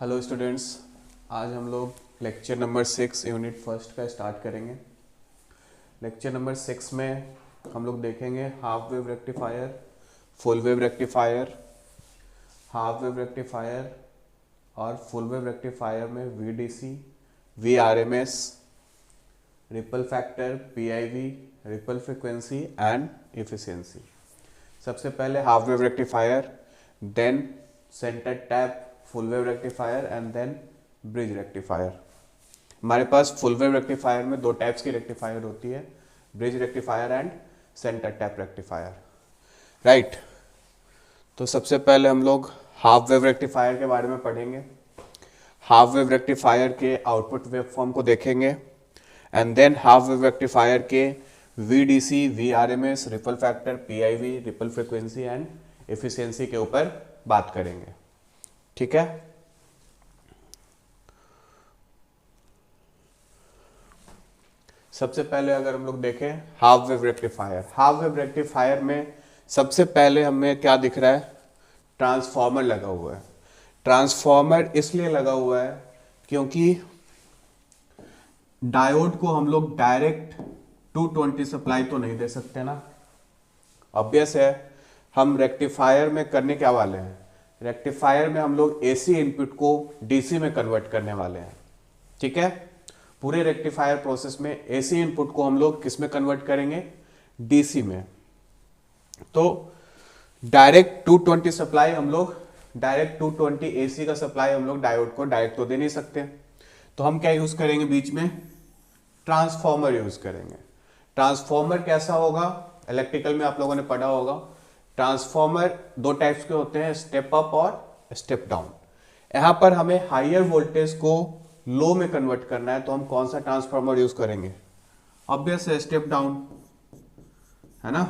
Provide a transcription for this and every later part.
Hello students, आज हम लोग लेक्चर नंबर 6 यूनिट फर्स्ट का स्टार्ट करेंगे। लेक्चर नंबर 6 में हम लोग देखेंगे half wave rectifier, full wave rectifier, half wave rectifier और फुल वेव रेक्टिफायर में VDC, VRMS, ripple factor, PIV, ripple frequency and efficiency. सबसे पहले half wave rectifier, then centre tap, full wave rectifier and then bridge rectifier. हमारे पास full wave rectifier में दो types की rectifier होती है, bridge rectifier and centre tap rectifier, right. तो सबसे पहले हम लोग हाफ वेव रेक्टिफायर के बारे में पढ़ेंगे। हाफ वेव रेक्टिफायर के आउटपुट वेव फॉर्म को देखेंगे and than half wave rectifier के VDC, VRMS, ripple factor, PIV, ripple frequency and efficiency के ऊपर बात करेंगे, ठीक है। सबसे पहले अगर हम लोग देखें half wave rectifier, half wave rectifier में सबसे पहले हमें क्या दिख रहा है, ट्रांसफॉर्मर लगा हुआ है। ट्रांसफॉर्मर इसलिए लगा हुआ है क्योंकि डायोड को हम लोग डायरेक्ट 220 सप्लाई तो नहीं दे सकते ना। ऑब्वियस है, हम रेक्टिफायर में करने क्या वाले हैं, रेक्टिफायर में हम लोग AC इनपुट को DC में कन्वर्ट करने वाले हैं, ठीक है। पूरे रेक्टिफायर प्रोसेस में AC इनपुट को हम लोग किस में कन्वर्ट करेंगे, DC में। तो डायरेक्ट 220 सप्लाई हम लोग, डायरेक्ट 220 AC का सप्लाई हम लोग डायोड को डायरेक्ट तो दे नहीं सकते, तो हम क्या यूज करेंगे, बीच में ट्रांसफॉर्मर यूज करेंगे। ट्रांसफॉर्मर कैसा होगा, इलेक्ट्रिकल में आप लोगों ने पढ़ा होगा, ट्रांसफॉर्मर दो टाइप्स के होते हैं, स्टेप अप और स्टेप डाउन। यहां पर हमें हायर वोल्टेज को लो में कन्वर्ट करना है, तो हम कौन सा ट्रांसफॉर्मर यूज करेंगे, ऑब्वियस है स्टेप डाउन, है ना।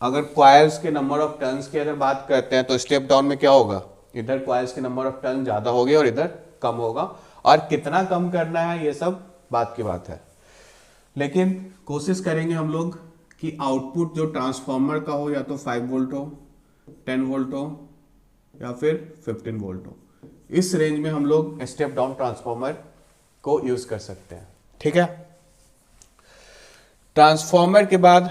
अगर कॉइल्स के नंबर ऑफ टर्न्स की अगर बात करते हैं तो स्टेप डाउन में क्या होगा, इधर कॉइल्स के नंबर ऑफ टर्न ज्यादा होगी और इधर कम होगा, और कितना कम करना है ये सब बात की बात है। लेकिन कोशिश करेंगे हम लोग कि आउटपुट जो ट्रांसफॉर्मर का हो, या तो 5 वोल्ट हो, 10 वोल्ट हो, या फिर 15 वोल्ट हो। इस रेंज में हम लोग स्टेप डाउन ट्रांसफॉर्मर को यूज कर सकते हैं, ठीक है। ट्रांसफॉर्मर के बाद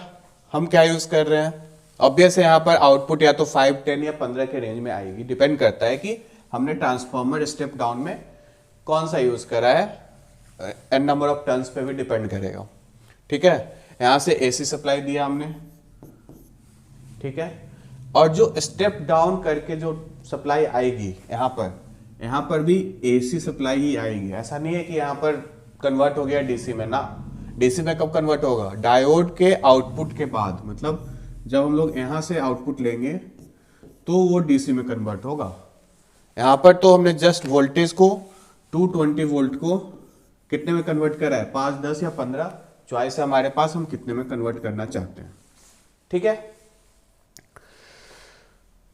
हम क्या यूज कर रहे हैं, ऑब्वियस है यहाँ पर आउटपुट या तो 5, 10 या 15 के रेंज में आएगी, डिपेंड करता है कि हमने ट्रांसफॉर्मर स्टेप डाउन में कौन सा यूज करा है, एन नंबर ऑफ टर्न्स पे भी डिपेंड करेगा, ठीक है। यहां से AC सप्लाई दिया हमने, ठीक है, और जो स्टेप डाउन करके जो सप्लाई आएगी यहां पर भी AC सप्लाई ही आएगी। ऐसा नहीं है कि यहां पर कन्वर्ट हो गया DC में ना। DC में कब कन्वर्ट होगा, डायोड के आउटपुट के बाद, मतलब जब हम लोग यहां से आउटपुट लेंगे तो वो DC में कन्वर्ट होगा। यहां पर तो हमने जस्ट वोल्टेज को 220 वोल्ट को कितने में कन्वर्ट करा है, 5, 10 या 15, चॉइस है हमारे पास, हम कितने में कन्वर्ट करना चाहते हैं, ठीक है।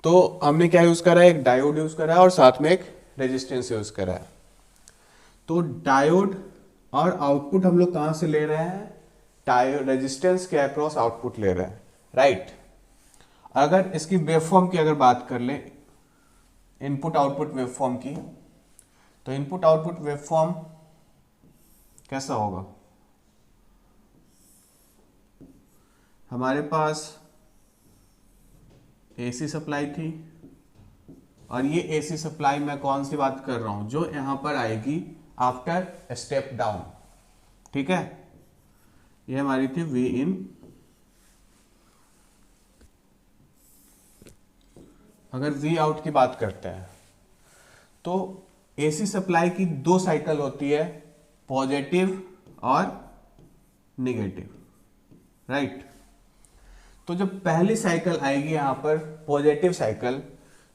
तो हमने क्या यूज करा है, एक डायोड यूज करा है और साथ में एक रेजिस्टेंस यूज करा है। तो डायोड और आउटपुट हम लोग कहां से ले रहे हैं, डायोड रेजिस्टेंस के अक्रॉस आउटपुट ले रहे हैं, राइट। अगर इसकी वेवफॉर्म की अगर बात कर ले, इनपुट आउटपुट वेवफॉर्म की, तो इनपुट आउटपुट वेवफॉर्म कैसा होगा, हमारे पास AC सप्लाई थी, और ये AC सप्लाई मैं कौन सी बात कर रहा हूं, जो यहां पर आएगी आफ्टर स्टेप डाउन, ठीक है। ये हमारी थी V इन। अगर V आउट की बात करते हैं तो AC सप्लाई की दो साइकिल होती है, पॉजिटिव और निगेटिव, राइट। तो जब पहली साइकिल आएगी यहां पर पॉजिटिव साइकिल,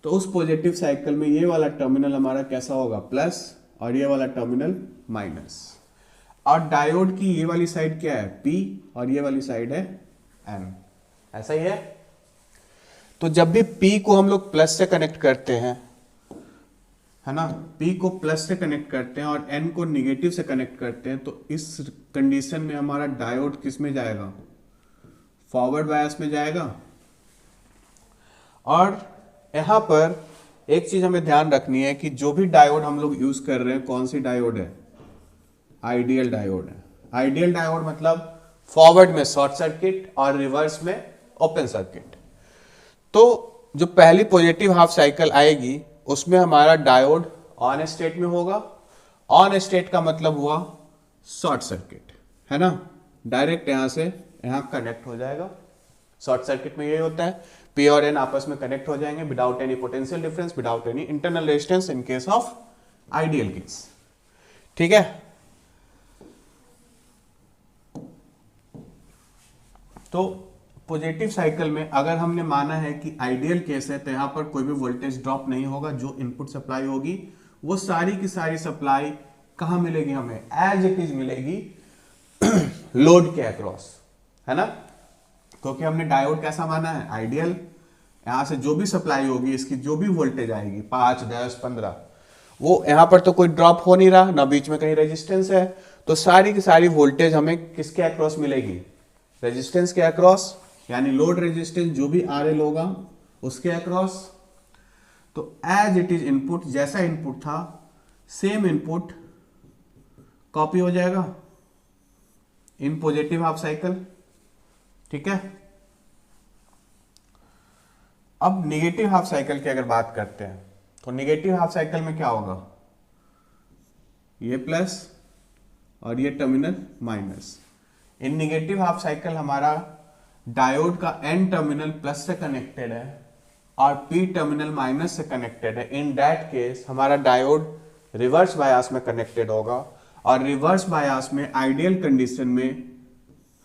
तो उस पॉजिटिव साइकिल में ये वाला टर्मिनल हमारा कैसा होगा, प्लस, और ये वाला टर्मिनल माइनस। और डायोड की ये वाली साइड क्या है, P, और ये वाली साइड है N, ऐसा ही है। तो जब भी P को हम लोग प्लस से कनेक्ट करते हैं, है ना, P को प्लस से कनेक्ट करते हैं और N को निगेटिव से कनेक्ट करते हैं, तो इस कंडीशन में हमारा डायोड किस में जाएगा, फॉरवर्ड बायस में जाएगा। और यहां पर एक चीज हमें ध्यान रखनी है कि जो भी डायोड हम लोग यूज कर रहे हैं, कौन सी डायोड है, आइडियल डायोड है। आइडियल डायोड मतलब फॉरवर्ड में शॉर्ट सर्किट और रिवर्स में ओपन सर्किट। तो जो पहली पॉजिटिव हाफ साइकिल आएगी उसमें हमारा डायोड ऑन स्टेट में होगा। ऑन स्टेट का मतलब हुआ शॉर्ट सर्किट, है ना, डायरेक्ट यहां से यहां कनेक्ट हो जाएगा। शॉर्ट सर्किट में यही होता है, पी और एन आपस में कनेक्ट हो जाएंगे without any potential difference, without any internal resistance in case of ideal case. ठीक है, तो पॉजिटिव साइकिल में अगर हमने माना है कि आइडियल केस है तो यहां पर कोई भी वोल्टेज ड्रॉप नहीं होगा। जो इनपुट सप्लाई होगी वो सारी की सारी सप्लाई कहां मिलेगी, हमें एज इट इज मिलेगी लोड के अक्रॉस, है ना, क्योंकि हमने डायोड कैसा माना है, आइडियल। यहां से जो भी सप्लाई होगी, इसकी जो भी वोल्टेज आएगी 5, 10, 15, वो यहां पर तो कोई ड्रॉप हो नहीं रहा, ना बीच में कहीं रेजिस्टेंस है, तो सारी की सारी वोल्टेज हमें किसके अक्रॉस मिलेगी, रेजिस्टेंस के अक्रॉस, यानी लोड रेजिस्टेंस जो भी RL होगा उसके अक्रॉस। तो एज इट इज इनपुट, जैसा इनपुट था सेम इनपुट कॉपी हो जाएगा इन पॉजिटिव हाफ साइकिल। ठीक है, अब नेगेटिव हाफ साइकिल की अगर बात करते हैं तो नेगेटिव हाफ साइकिल में क्या होगा, ये प्लस और ये टर्मिनल माइनस। इन नेगेटिव हाफ साइकिल हमारा डायोड का N टर्मिनल प्लस से कनेक्टेड है और P टर्मिनल माइनस से कनेक्टेड है। इन दैट केस हमारा डायोड रिवर्स बायास में कनेक्टेड होगा और रिवर्स बायास में आइडियल कंडीशन में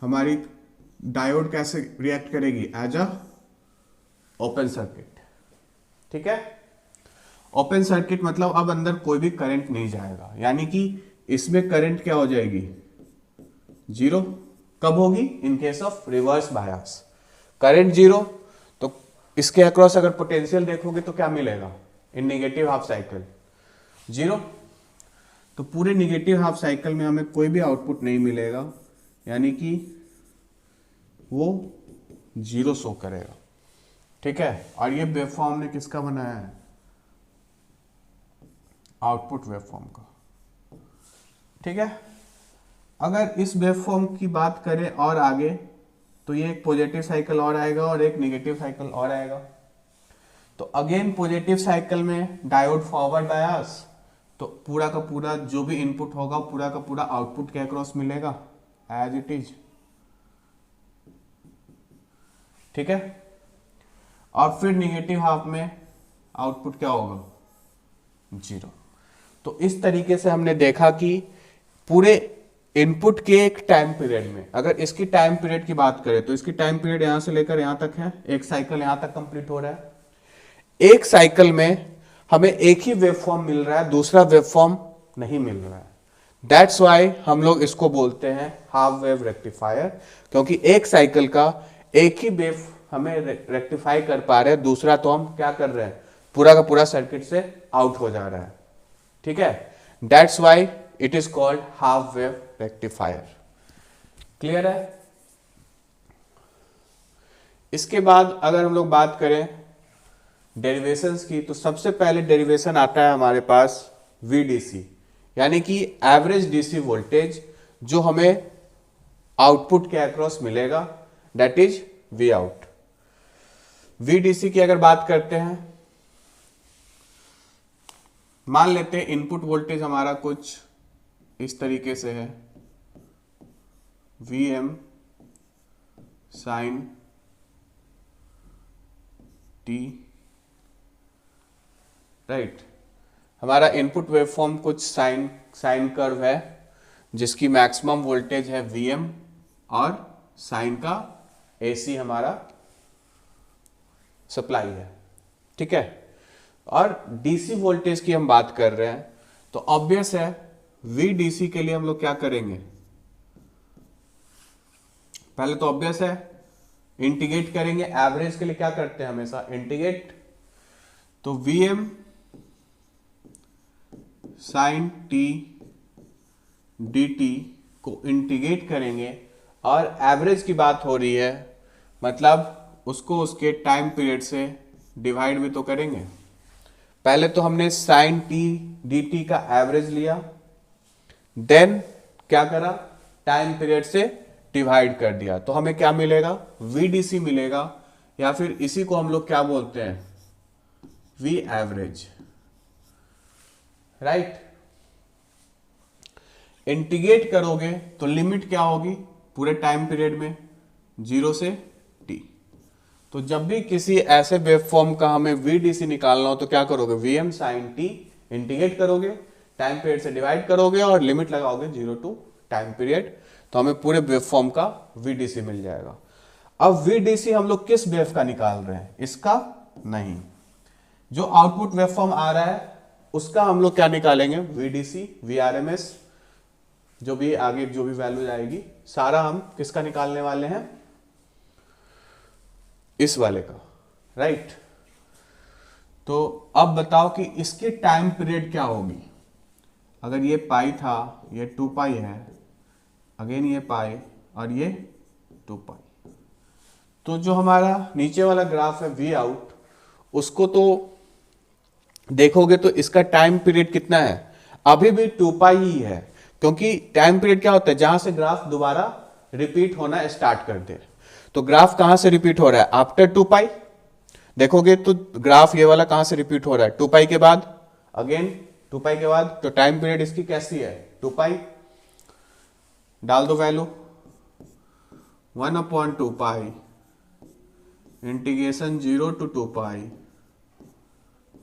हमारी डायोड कैसे रिएक्ट करेगी, एज अ ओपन सर्किट। ठीक है, ओपन सर्किट मतलब अब अंदर कोई भी करंट नहीं जाएगा, यानी कि इसमें करंट क्या हो जाएगी, जीरो। कब होगी, इन case of reverse bias, current zero. तो इसके अक्रॉस अगर पोटेंशियल देखोगे तो क्या मिलेगा, इन नेगेटिव हाफ साइकिल जीरो। तो पूरे नेगेटिव हाफ साइकिल में हमें कोई भी आउटपुट नहीं मिलेगा, यानी कि वो जीरो शो करेगा। ठीक है, और ये वेवफॉर्म ने किसका बनाया है, आउटपुट वेवफॉर्म का। ठीक है, अगर इस वेवफॉर्म की बात करें और आगे तो ये एक पॉजिटिव साइकिल और आएगा और एक नेगेटिव साइकिल और आएगा। तो अगेन पॉजिटिव साइकिल में डायोड फॉरवर्ड बायस, तो पूरा का पूरा जो भी इनपुट होगा पूरा का पूरा आउटपुट के अक्रॉस मिलेगा एज इट इज। ठीक है, और फिर नेगेटिव हाफ में आउटपुट क्या होगा, जीरो। तो इस तरीके से हमने देखा कि पूरे इनपुट के एक टाइम पीरियड में, अगर इसकी टाइम पीरियड की बात करें तो इसकी टाइम पीरियड यहां से लेकर यहां तक है, एक साइकिल यहां तक कंप्लीट हो रहा है। एक साइकिल में हमें एक ही वेवफॉर्म मिल रहा है, दूसरा वेवफॉर्म नहीं मिल रहा है। दैट्स वाई हम लोग इसको बोलते हैं हाफ वेव रेक्टिफायर, क्योंकि एक साइकिल का एक ही वेव हमें रेक्टिफाई कर पा रहे हैं, दूसरा तो हम क्या कर रहे हैं, पूरा का पूरा सर्किट से आउट हो जा रहा है। ठीक है, that's why it is called half wave rectifier. Clear है। इसके बाद अगर हम लोग बात करें डेरिवेशंस की, तो सबसे पहले डेरिवेशन आता है हमारे पास VDC, यानी कि एवरेज DC वोल्टेज जो हमें आउटपुट के अक्रॉस मिलेगा, that is V out. VDC की अगर बात करते हैं, मान लेते हैं इनपुट वोल्टेज हमारा कुछ इस तरीके से है, VM साइन T, राइट। हमारा इनपुट वेवफॉर्म कुछ साइन कर्व है जिसकी मैक्सिमम वोल्टेज है VM और साइन का AC हमारा सप्लाई है। ठीक है, और DC वोल्टेज की हम बात कर रहे हैं तो ऑब्वियस है VDC के लिए हम लोग क्या करेंगे, पहले तो ऑब्वियस है इंटीग्रेट करेंगे। एवरेज के लिए क्या करते हैं हमेशा, इंटीग्रेट। तो VM साइन T dt को इंटीग्रेट करेंगे और एवरेज की बात हो रही है, मतलब उसको उसके टाइम पीरियड से डिवाइड भी तो करेंगे। पहले तो हमने साइन टी डी टी का एवरेज लिया, देन क्या करा, टाइम पीरियड से डिवाइड कर दिया, तो हमें क्या मिलेगा, वीडीसी मिलेगा, या फिर इसी को हम लोग क्या बोलते हैं, वी एवरेज, राइट। इंटीग्रेट करोगे तो लिमिट क्या होगी पूरे टाइम पीरियड में, 0 से t। तो जब भी किसी ऐसे वेवफॉर्म का हमें वीडीसी निकालना हो तो क्या करोगे, वीएम साइन टी, इंटीग्रेट करोगे, टाइम पीरियड से डिवाइड करोगे और लिमिट लगाओगे 0 टू टाइम पीरियड, तो हमें पूरे वेवफॉर्म का वीडीसी मिल जाएगा। अब वीडीसी हम लोग किस वेव का निकाल रहे हैं, इसका नहीं, जो आउटपुट वेवफॉर्म आ रहा है उसका हम लोग क्या निकालेंगे, वीडीसी, वीआरएमएस, जो भी आगे जो भी वैल्यू आएगी सारा हम किसका निकालने वाले हैं, इस वाले का, राइट। तो अब बताओ कि इसकी टाइम पीरियड क्या होगी, अगर ये पाई था, ये 2 पाई है, अगेन ये पाई और ये 2 पाई, तो जो हमारा नीचे वाला ग्राफ है वी आउट, उसको तो देखोगे तो इसका टाइम पीरियड कितना है, अभी भी 2 पाई ही है, क्योंकि टाइम पीरियड क्या होता है, जहां से ग्राफ दोबारा रिपीट होना स्टार्ट कर दे। तो ग्राफ कहां से रिपीट हो रहा है, आफ्टर 2 पाई, देखोगे तो ग्राफ ये वाला कहां से रिपीट हो रहा है, 2 पाई के बाद, अगेन 2 पाई के बाद, तो टाइम पीरियड इसकी कैसी है, 2 पाई, डाल दो value, 1/2 pi integration 0 to 2 pi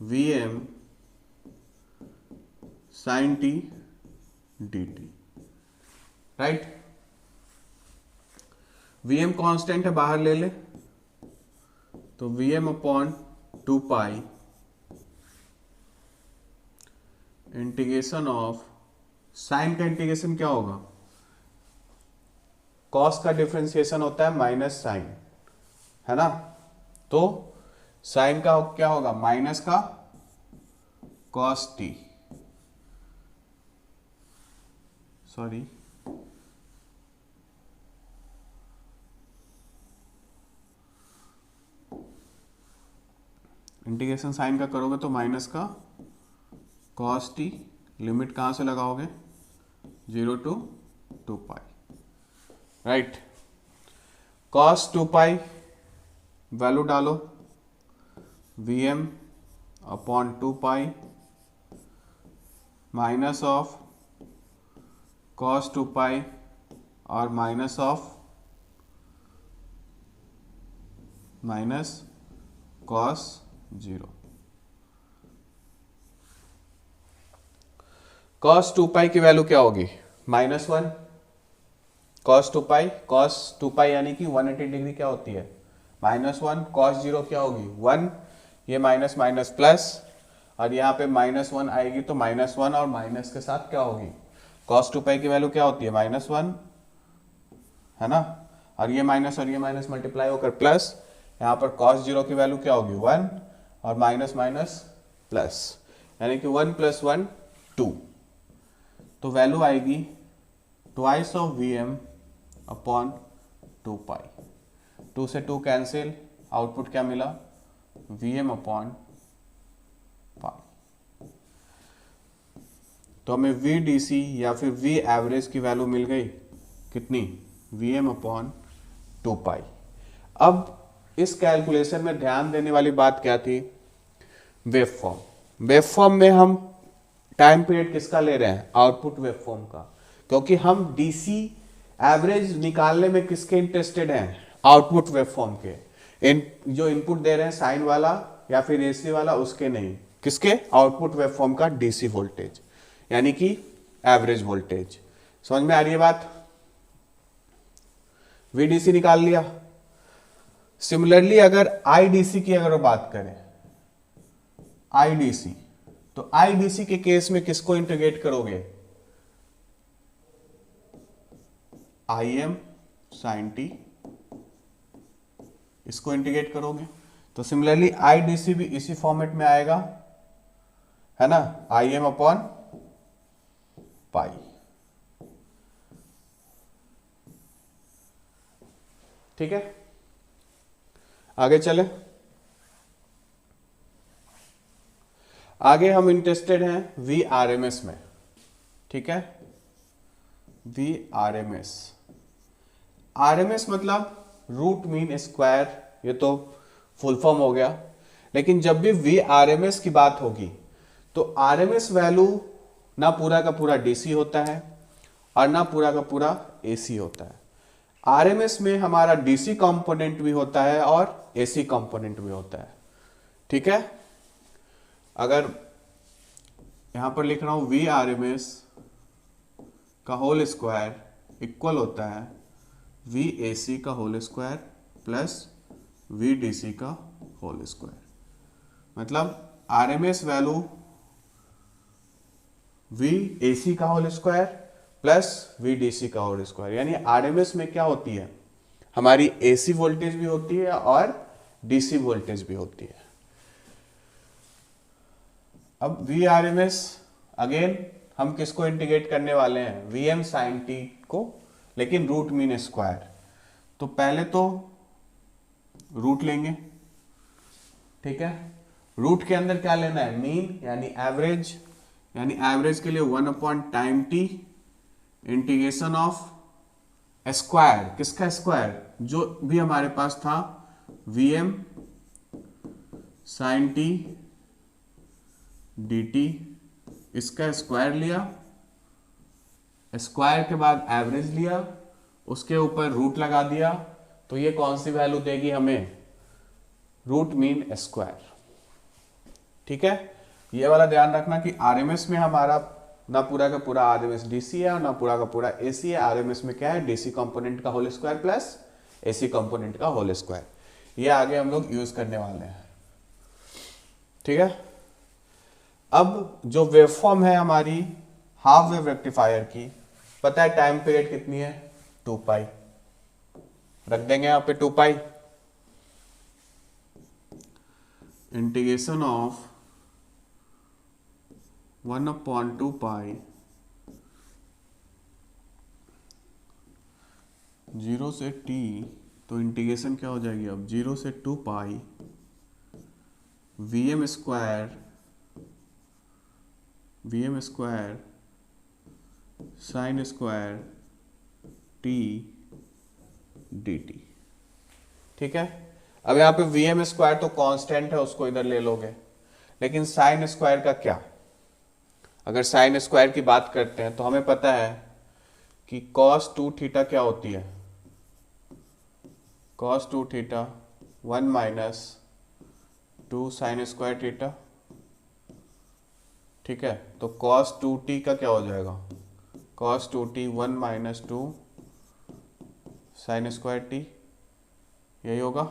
Vm sin t dt, right. Vm constant है, बाहर ले ले, तो Vm/2 pi integration of, sine का इंटीग्रेशन क्या होगा, कॉस का डिफरेंशिएशन होता है माइनस साइन, है ना, तो साइन का क्या होगा, माइनस का cos t, sorry integration sine का करोगे तो माइनस का कॉस टी, लिमिट कहां से लगाओगे, 0 to 2 pi, right. Cos 2 pi value डालो, Vm/2 pi minus of cos 2 पाई और minus of minus cos 0। Cos 2 पाई की वैल्यू क्या होगी, -1, कॉस 2 पाई, कॉस 2 पाई यानी कि 180 डिग्री क्या होती है, -1, कॉस 0 क्या होगी 1, ये माइनस माइनस प्लस, और यहाँ पे -1 आएगी तो -1 और माइनस के साथ क्या होगी, कॉस 2 पाई की वैल्यू क्या होती है, -1, है ना, और ये माइनस मल्टीप्लाई होकर प्लस, यहाँ पर कॉस 0 की वैल्यू क्या होगी 1 और माइनस माइनस प्लस, यानी कि 1 + 1 2, तो वैल्यू आएगी ट्वाइस ऑफ Vm/2 पाई, 2 से 2 कैंसिल, आउटपुट क्या मिला, Vm/पाई। तो हमें VDC या फिर V एवरेज की वैल्यू मिल गई कितनी, Vm/2 पाई। अब इस कैलकुलेशन में ध्यान देने वाली बात क्या थी, वेवफॉर्म, वेवफॉर्म में हम टाइम पीरियड किसका ले रहे हैं, आउटपुट वेवफॉर्म का, क्योंकि हम DC एवरेज निकालने में किसके इंटरेस्टेड हैं, आउटपुट वेवफॉर्म के, जो इनपुट दे रहे हैं साइन वाला या फिर AC वाला, उसके नहीं, किसके, आउटपुट वेवफॉर्म का DC वोल्टेज, यानी कि एवरेज वोल्टेज। समझ में आ रही है बात, VDC निकाल लिया। सिमिलरली अगर IDC की अगर बात करें, IDC, तो IDC के केस में किसको इंटीग्रेट करोगे, Im sin t, इसको इंटीग्रेट करोगे, तो सिमिलरली IDC भी इसी फॉर्मेट में आएगा, है ना, Im/पाई। ठीक है, आगे चले। आगे हम इंटरेस्टेड हैं वी आर एम एस में, ठीक है। V R M S, R M S मतलब रूट मीन स्क्वायर, ये तो फुल फॉर्म हो गया। लेकिन जब भी वी आर एम एस की बात होगी तो आर एम एस वैल्यू ना पूरा का पूरा डीसी होता है और ना पूरा का पूरा एसी होता है। आरएमएस में हमारा डीसी कंपोनेंट भी होता है और एसी कंपोनेंट भी होता है, ठीक है। अगर यहां पर लिख रहा हूं वी आरएमएस का होल स्क्वायर इक्वल होता है वी एसी का whole square plus V DC का होल स्क्वायर, मतलब आरएमएस वैल्यू वी एसी का whole square plus V DC का होल स्क्वायर। यानी आरएमएस में क्या होती है, हमारी एसी वोल्टेज भी होती है और डीसी वोल्टेज भी होती है। अब वी आरएमएस अगेन हम किसको इंटीग्रेट करने वाले हैं, वी एम साइन टी को, लेकिन रूट मीन स्क्वायर। तो पहले तो रूट लेंगे, ठीक है। रूट के अंदर क्या लेना है, मीन यानी एवरेज, यानी एवरेज के लिए 1 time t integration of square, किसका स्क्वायर, जो भी हमारे पास था V M sine t d t, इसका स्क्वायर लिया, स्क्वायर के बाद एवरेज लिया, उसके ऊपर रूट लगा दिया, तो ये कौन सी वैल्यू देगी हमें, रूट मीन स्क्वायर, ठीक है। ये वाला ध्यान रखना कि आरएमएस में हमारा ना पूरा का पूरा आरएमएस डीसी है और ना पूरा का पूरा एसी है। आरएमएस में क्या है, डीसी कंपोनेंट का whole square plus AC component का होल स्क्वायर। ये आगे हम लोग यूज करने वाले हैं, ठीक है। अब जो वेवफॉर्म है हमारी हाफ वेव रेक्टिफायर की, पता है टाइम पीरियड कितनी है, 2 पाई, रख देंगे यहां पे 2 पाई। इंटीग्रेशन ऑफ 1/2 पाई 0 से t, तो इंटीग्रेशन क्या हो जाएगी अब, 0 से 2 pi V M square sine square t d t, ठीक है। अब यहाँ पे वी एम स्क्वायर तो कांस्टेंट है, उसको इधर ले लोगे, लेकिन साइन स्क्वायर का क्या, अगर साइन स्क्वायर की बात करते हैं तो हमें पता है कि cos 2 थीटा क्या होती है, cos 2 theta 1 minus 2 sine square theta, ठीक है। तो cos 2t का क्या हो जाएगा, cos 2t 1 minus 2 sign square t, यही होगा।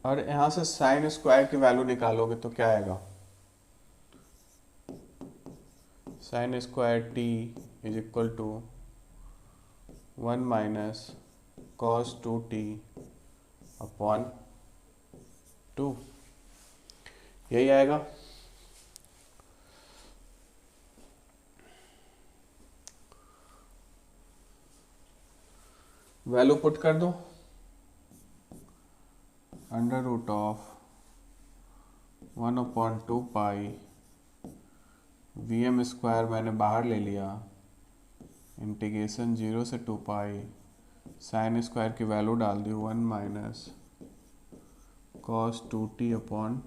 और यहां से साइन स्क्वायर की वैल्यू निकालोगे तो क्या आएगा, sine square t is equal to 1 minus cos 2t upon 2, यही आएगा। वैल्यू पुट कर दो, under root of 1/2 pi V M square मैंने बाहर ले लिया, इंटीग्रेशन 0 से 2 पाई साइन स्क्वायर की वैल्यू डाल दी 1 minus cos 2t upon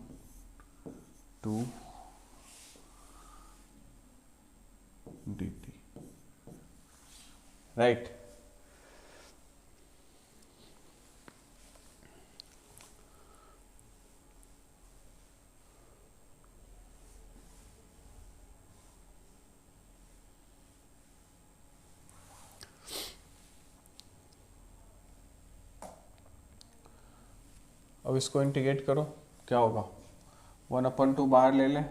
2 dt, right. अब इसको इंटीग्रेट करो, क्या होगा, 1/2 बाहर ले लें,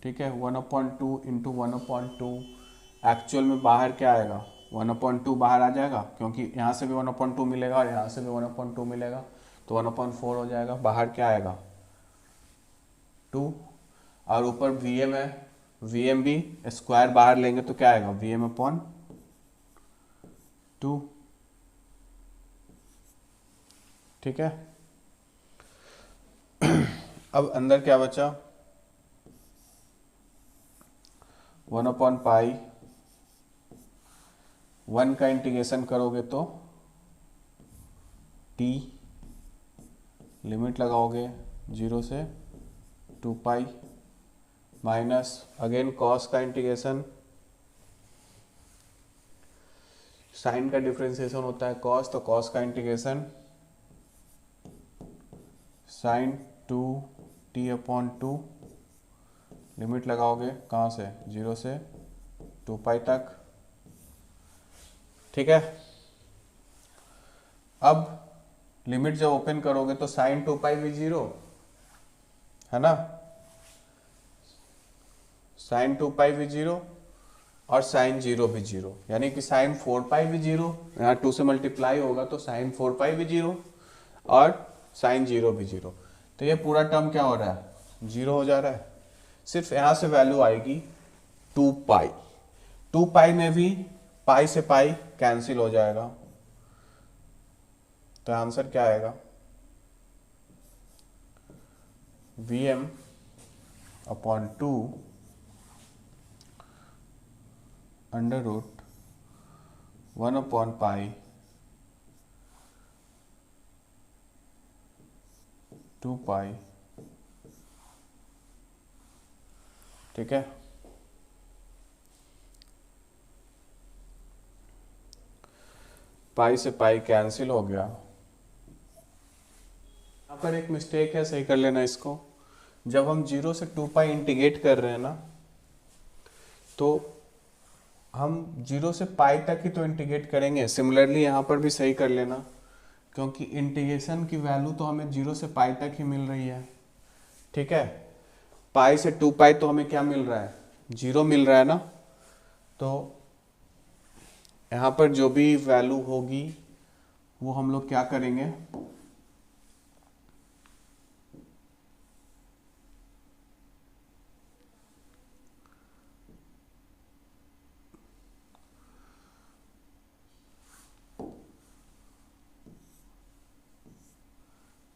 ठीक है। 1/2 इंटू 1/2 एक्चुअल में बाहर क्या आएगा, 1/2 बाहर आ जाएगा, क्योंकि यहाँ से भी 1/2 मिलेगा और यहाँ से भी 1/2 मिलेगा, तो 1/4 हो जाएगा। बाहर क्या आएगा, 2, और ऊपर वी एम है, वी एम भी स्क्वायर बाहर लेंगे तो क्या आएगा, वी एम अपॉन 2। ठीक है, अब अंदर क्या बचा, 1 अपॉन पाई, 1 का इंटीग्रेशन करोगे तो t, लिमिट लगाओगे 0 से 2 पाई, माइनस अगेन कॉस का इंटीग्रेशन, साइन का डिफरेंशिएशन होता है कॉस, तो कॉस का integration sign 2t upon 2, limit लगाओगे कहाँ से, 0 से 2 पाई तक। ठीक है, अब लिमिट जब ओपन करोगे तो साइन 2 पाई भी 0 है ना, साइन 2 पाई भी 0 और साइन 0 भी 0, यानी कि साइन 4 पाई भी 0, यहाँ 2 से मल्टीप्लाई होगा तो साइन 4 पाई भी 0 और साइन 0 भी 0, तो ये पूरा टर्म क्या हो रहा है, 0 हो जा रहा है। सिर्फ यहाँ से वैल्यू आएगी 2 पाई, 2 पाई में भी पाई से पाई कैंसिल हो जाएगा, तो आंसर क्या आएगा, V M upon 2 under root 1 upon pi 2 pi. ठीक है, पाई से पाई कैंसिल हो गया। यहाँ पर एक मिस्टेक है, सही कर लेना इसको। जब हम 0 से 2 पाई इंटीग्रेट कर रहे हैं ना, तो हम 0 से पाई तक ही तो इंटीग्रेट करेंगे। सिमिलरली यहाँ पर भी सही कर लेना, क्योंकि इंटीग्रेशन की वैल्यू तो हमें 0 से पाई तक ही मिल रही है। ठीक है, पाई से 2 पाई तो हमें क्या मिल रहा है, 0 मिल रहा है ना, तो यहाँ पर जो भी वैल्यू होगी वो हम लोग क्या करेंगे,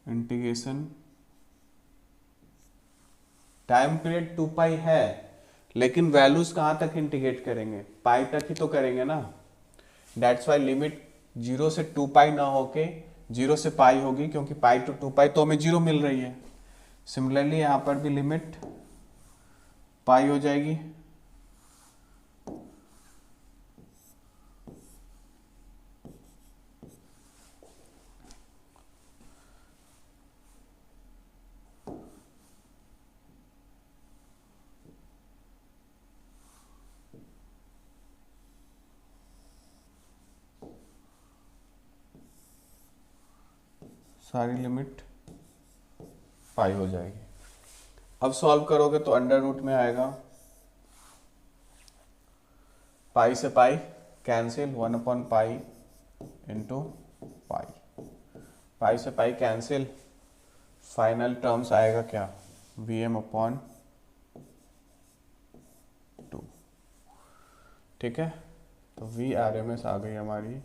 इंटीग्रेशन टाइम पीरियड 2 पाई है, लेकिन वैल्यूज कहाँ तक इंटीग्रेट करेंगे, पाई तक ही तो करेंगे ना। दैट्स वाई लिमिट 0 से 2 पाई ना होके 0 से पाई होगी, क्योंकि पाई टू 2 पाई तो हमें 0 मिल रही है। सिमिलरली यहाँ पर भी लिमिट पाई हो जाएगी, सारी लिमिट पाई हो जाएगी। अब सॉल्व करोगे तो अंडर रूट में आएगा, पाई से pi cancel, 1 upon pi into pi, pi से पाई कैंसिल, फाइनल टर्म्स आएगा क्या, वी एम अपॉन 2। ठीक है, तो वी आर एम एस आ गई हमारी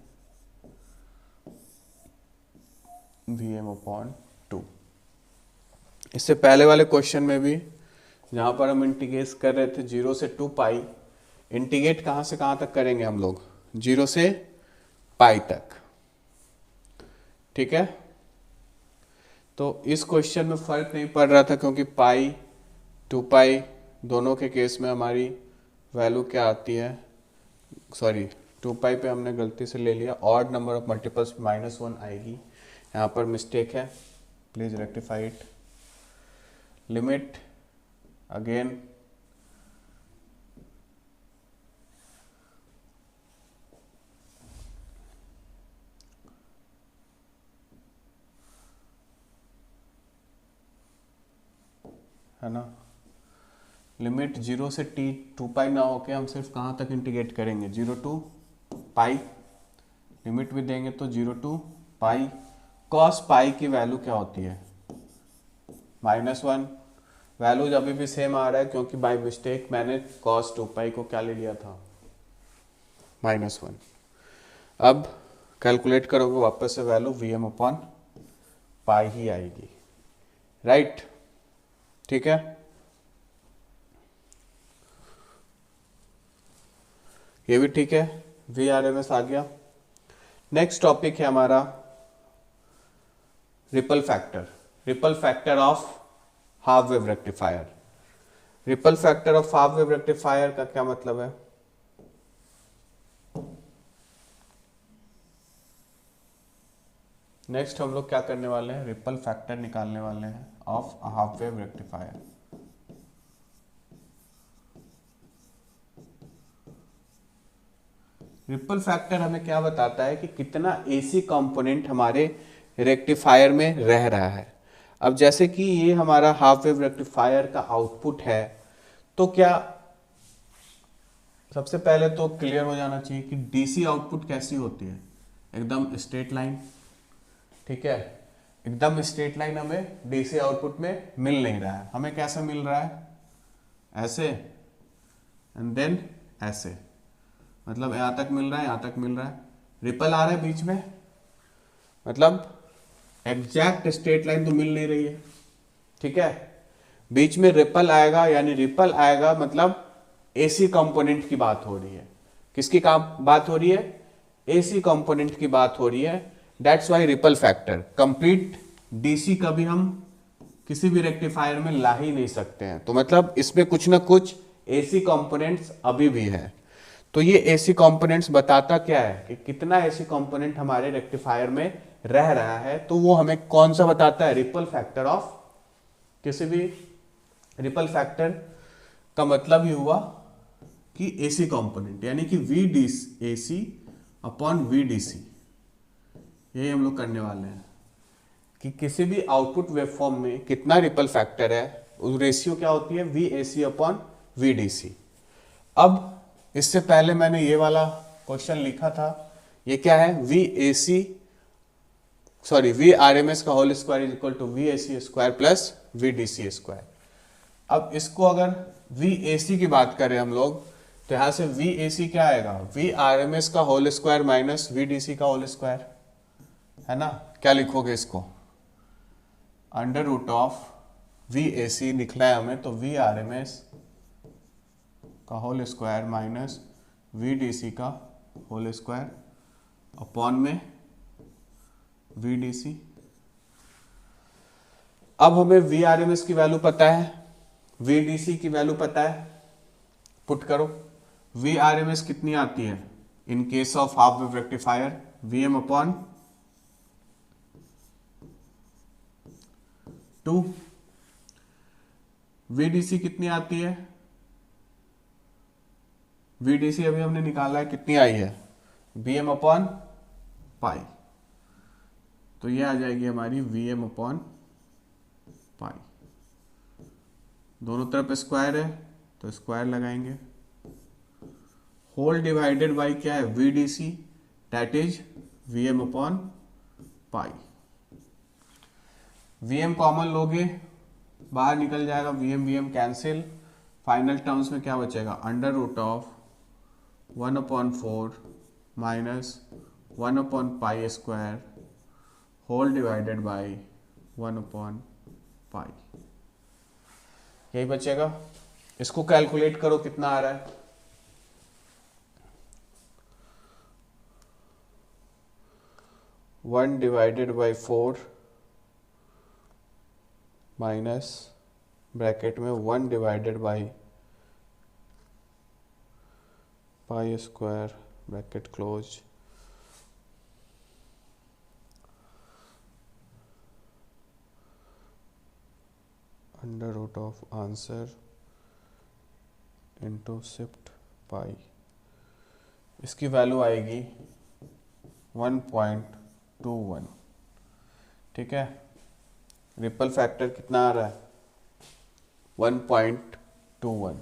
वी एम अपॉन 2। इससे पहले वाले क्वेश्चन में भी जहाँ पर हम इंटीग्रेट कर रहे थे 0 से 2 पाई, इंटीग्रेट कहाँ से कहाँ तक करेंगे हम लोग, 0 से पाई तक। ठीक है, तो इस क्वेश्चन में फर्क नहीं पड़ रहा था, क्योंकि पाई 2 पाई दोनों के केस में हमारी वैल्यू क्या आती है, सॉरी 2 पाई पे हमने गलती से ले लिया, ऑड नंबर ऑफ मल्टीपल्स -1 आएगी, यहाँ पर मिस्टेक है, please rectify it. Limit again है ना, लिमिट 0 से टी 2 पाई ना होके हम सिर्फ कहाँ तक इंटीग्रेट करेंगे, 0 टू पाई, लिमिट भी देंगे तो 0 टू पाई, कॉस पाई की वैल्यू क्या होती है, -1, वैल्यूज अभी भी सेम आ रहा है क्योंकि बाय मिस्टेक मैंने cos 2 पाई को क्या ले लिया था, -1। अब कैलकुलेट करोगे वापस से वैल्यू Vm/पाई ही आएगी, राइट? ठीक है, ये भी ठीक है, Vrms आ गया। नेक्स्ट टॉपिक है हमारा ripple factor, ripple factor of half wave rectifier. Ripple factor of half wave rectifier का क्या मतलब है? नेक्स्ट हम लोग क्या करने वाले हैं, रिपल फैक्टर निकालने वाले हैं of half wave rectifier. Ripple factor हमें क्या बताता है कि कितना एसी कंपोनेंट हमारे रेक्टिफायर में रह रहा है। अब जैसे कि ये हमारा हाफ वेव रेक्टिफायर का आउटपुट है, तो क्या सबसे पहले तो क्लियर हो जाना चाहिए कि डीसी आउटपुट कैसी होती है, एकदम स्ट्रेट लाइन, ठीक है? एकदम स्ट्रेट लाइन हमें डीसी आउटपुट में मिल नहीं रहा है। हमें कैसे मिल रहा है? ऐसे एंड देन ऐसे, मतलब यहां तक मिल रहा है, यहां तक मिल रहा है, रिपल आ रहा है बीच में, मतलब एग्जैक्ट स्ट्रेट लाइन तो मिल नहीं रही है, ठीक है? बीच में रिपल आएगा, यानी रिपल आएगा मतलब एसी कंपोनेंट की बात हो रही है। किसकी बात हो रही है? एसी कंपोनेंट की बात हो रही है। That's why ripple factor, complete DC कभी हम किसी भी रेक्टिफायर में ला ही नहीं सकते हैं, तो मतलब इसमें कुछ ना कुछ एसी कंपोनेंट्स अभी भी है। तो ये एसी कंपोनेंट्स बताता क्या है कि कितना एसी कंपोनेंट हमारे रेक्टिफायर में रह रहा है, तो वो हमें कौन सा बताता है? रिपल फैक्टर ऑफ, किसी भी रिपल फैक्टर का मतलब ही हुआ कि एसी कंपोनेंट, यानी कि V D AC upon V D C. यही हम लोग करने वाले हैं कि किसी भी आउटपुट वेवफॉर्म में कितना रिपल फैक्टर है, उस रेशियो क्या होती है? V A C upon V D C. अब इससे पहले मैंने ये वाला क्वेश्चन लिखा था, ये क्या है? V A C sorry V R M S का whole square is equal to V A C square plus V D C square. अब इसको अगर वी ए सी की बात करें हम लोग, तो यहां से वी ए सी क्या आएगा? वी आर एम एस का whole square minus V D C का होल स्क्वायर, है ना? क्या लिखोगे इसको? Under root of V A C लिखना है हमें, तो वी आर एम एस का whole square minus V D C का होल स्क्वायर अपॉन में वी डी सी। अब हमें वी आर एम एस की वैल्यू पता है, वी डी सी की वैल्यू पता है, पुट करो। वी आर एम एस कितनी आती है in case of half wave rectifier? V M upon 2। V D C कितनी आती है? वी डी सी अभी हमने निकाला है, कितनी आई है? V M upon pi. तो ये आ जाएगी हमारी वी एम अपॉन पाई। दोनों तरफ स्क्वायर है तो स्क्वायर लगाएंगे, होल डिवाइडेड बाई क्या है? V D C, that is V M upon pi. V M common लोगे, बाहर निकल जाएगा, V M cancel. Final terms में क्या बचेगा? अंडर रूट ऑफ 1/4 माइनस 1/पाई स्क्वायर होल डिवाइडेड बाई 1/पाई, यही बचेगा। इसको कैलकुलेट करो कितना आ रहा है? One divided by 4 minus bracket में 1 divided by pi square bracket close under root of answer into shift pi. इसकी वैल्यू आएगी 1.21, ठीक है? रिपल फैक्टर कितना आ रहा है? 1.21।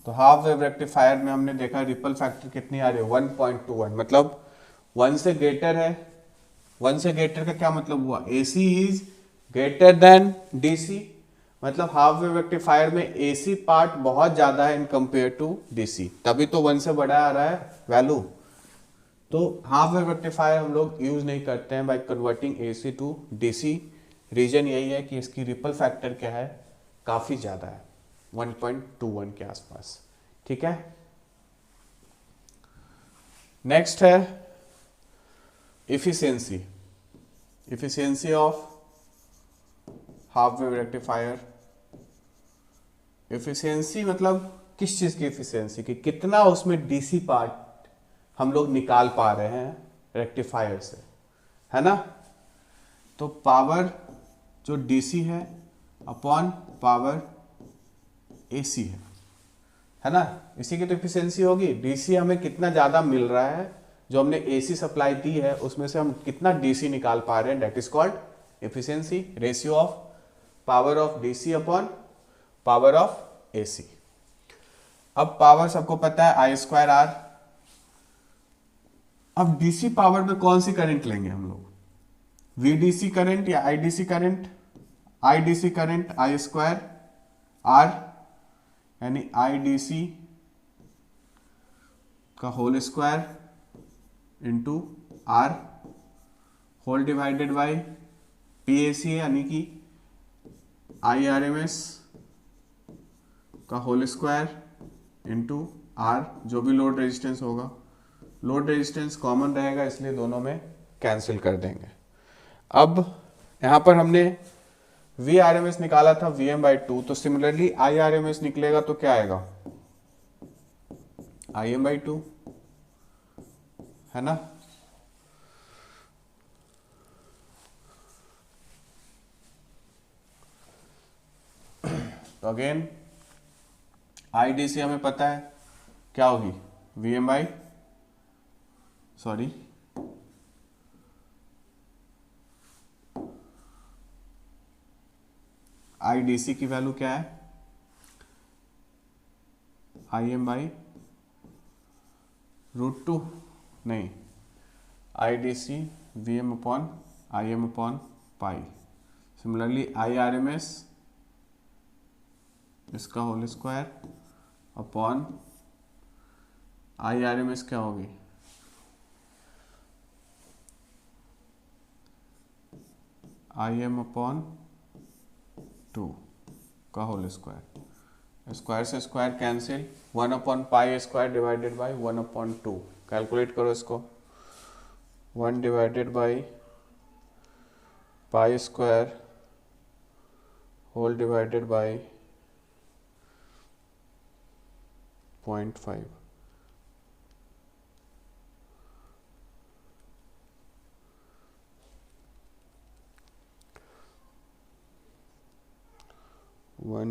तो हाफ वेव रेक्टिफायर में हमने देखा रिपल फैक्टर कितनी आ रही है 1.21, मतलब 1 से ग्रेटर है। 1 से ग्रेटर का क्या मतलब हुआ, AC is greater than DC, मतलब हाफ वेव रेक्टिफायर में AC पार्ट बहुत ज्यादा है इन कंपेयर टू DC, तभी तो 1 से बड़ा आ रहा है वैल्यू। तो हाफ वेव रेक्टिफायर हम लोग यूज नहीं करते हैं by converting AC to DC। Reason यही है कि इसकी रिपल फैक्टर क्या है, काफी ज्यादा है, 1.21 के आसपास। ठीक है, नेक्स्ट है efficiency. Efficiency of half wave rectifier. Efficiency मतलब किस चीज की इफिशियंसी की, कितना उसमें DC पार्ट हम लोग निकाल पा रहे हैं रेक्टिफायर से, है ना। तो पावर जो DC है अपॉन पावर AC है ना, इसी की तो इफिशियंसी होगी। DC हमें कितना ज्यादा मिल रहा है, जो हमने AC सप्लाई दी है उसमें से हम कितना DC निकाल पा रहे हैं, that is called efficiency. Ratio of power of DC upon power of AC। अब पावर सबको पता है I²R। अब DC पावर में कौन सी करंट लेंगे हम लोग, VDC करंट या IDC current. IDC current I²R यानी IDC का whole square into R whole divided by PAC यानी कि IRMS का होल स्क्वायर इंटू R, जो भी लोड रेजिस्टेंस होगा। लोड रेजिस्टेंस कॉमन रहेगा इसलिए दोनों में कैंसिल कर देंगे। अब यहां पर हमने VRMS निकाला था Vm/2, तो सिमिलरली IRMS निकलेगा तो क्या आएगा, Im/2, है ना। तो अगेन IDC हमें पता है क्या होगी, IDC की वैल्यू क्या है, Im/√2, नहीं, IDC Vm/Im/π। सिमिलरली IRMS इसका होल स्क्वायर अपॉन IRMS क्या होगी, Im/2 का होल स्क्वायर। स्क्वायर से square cancel, 1/π² divided by 1/2। Calculate करो इसको, 1 divided by π² whole divided by 0.5। One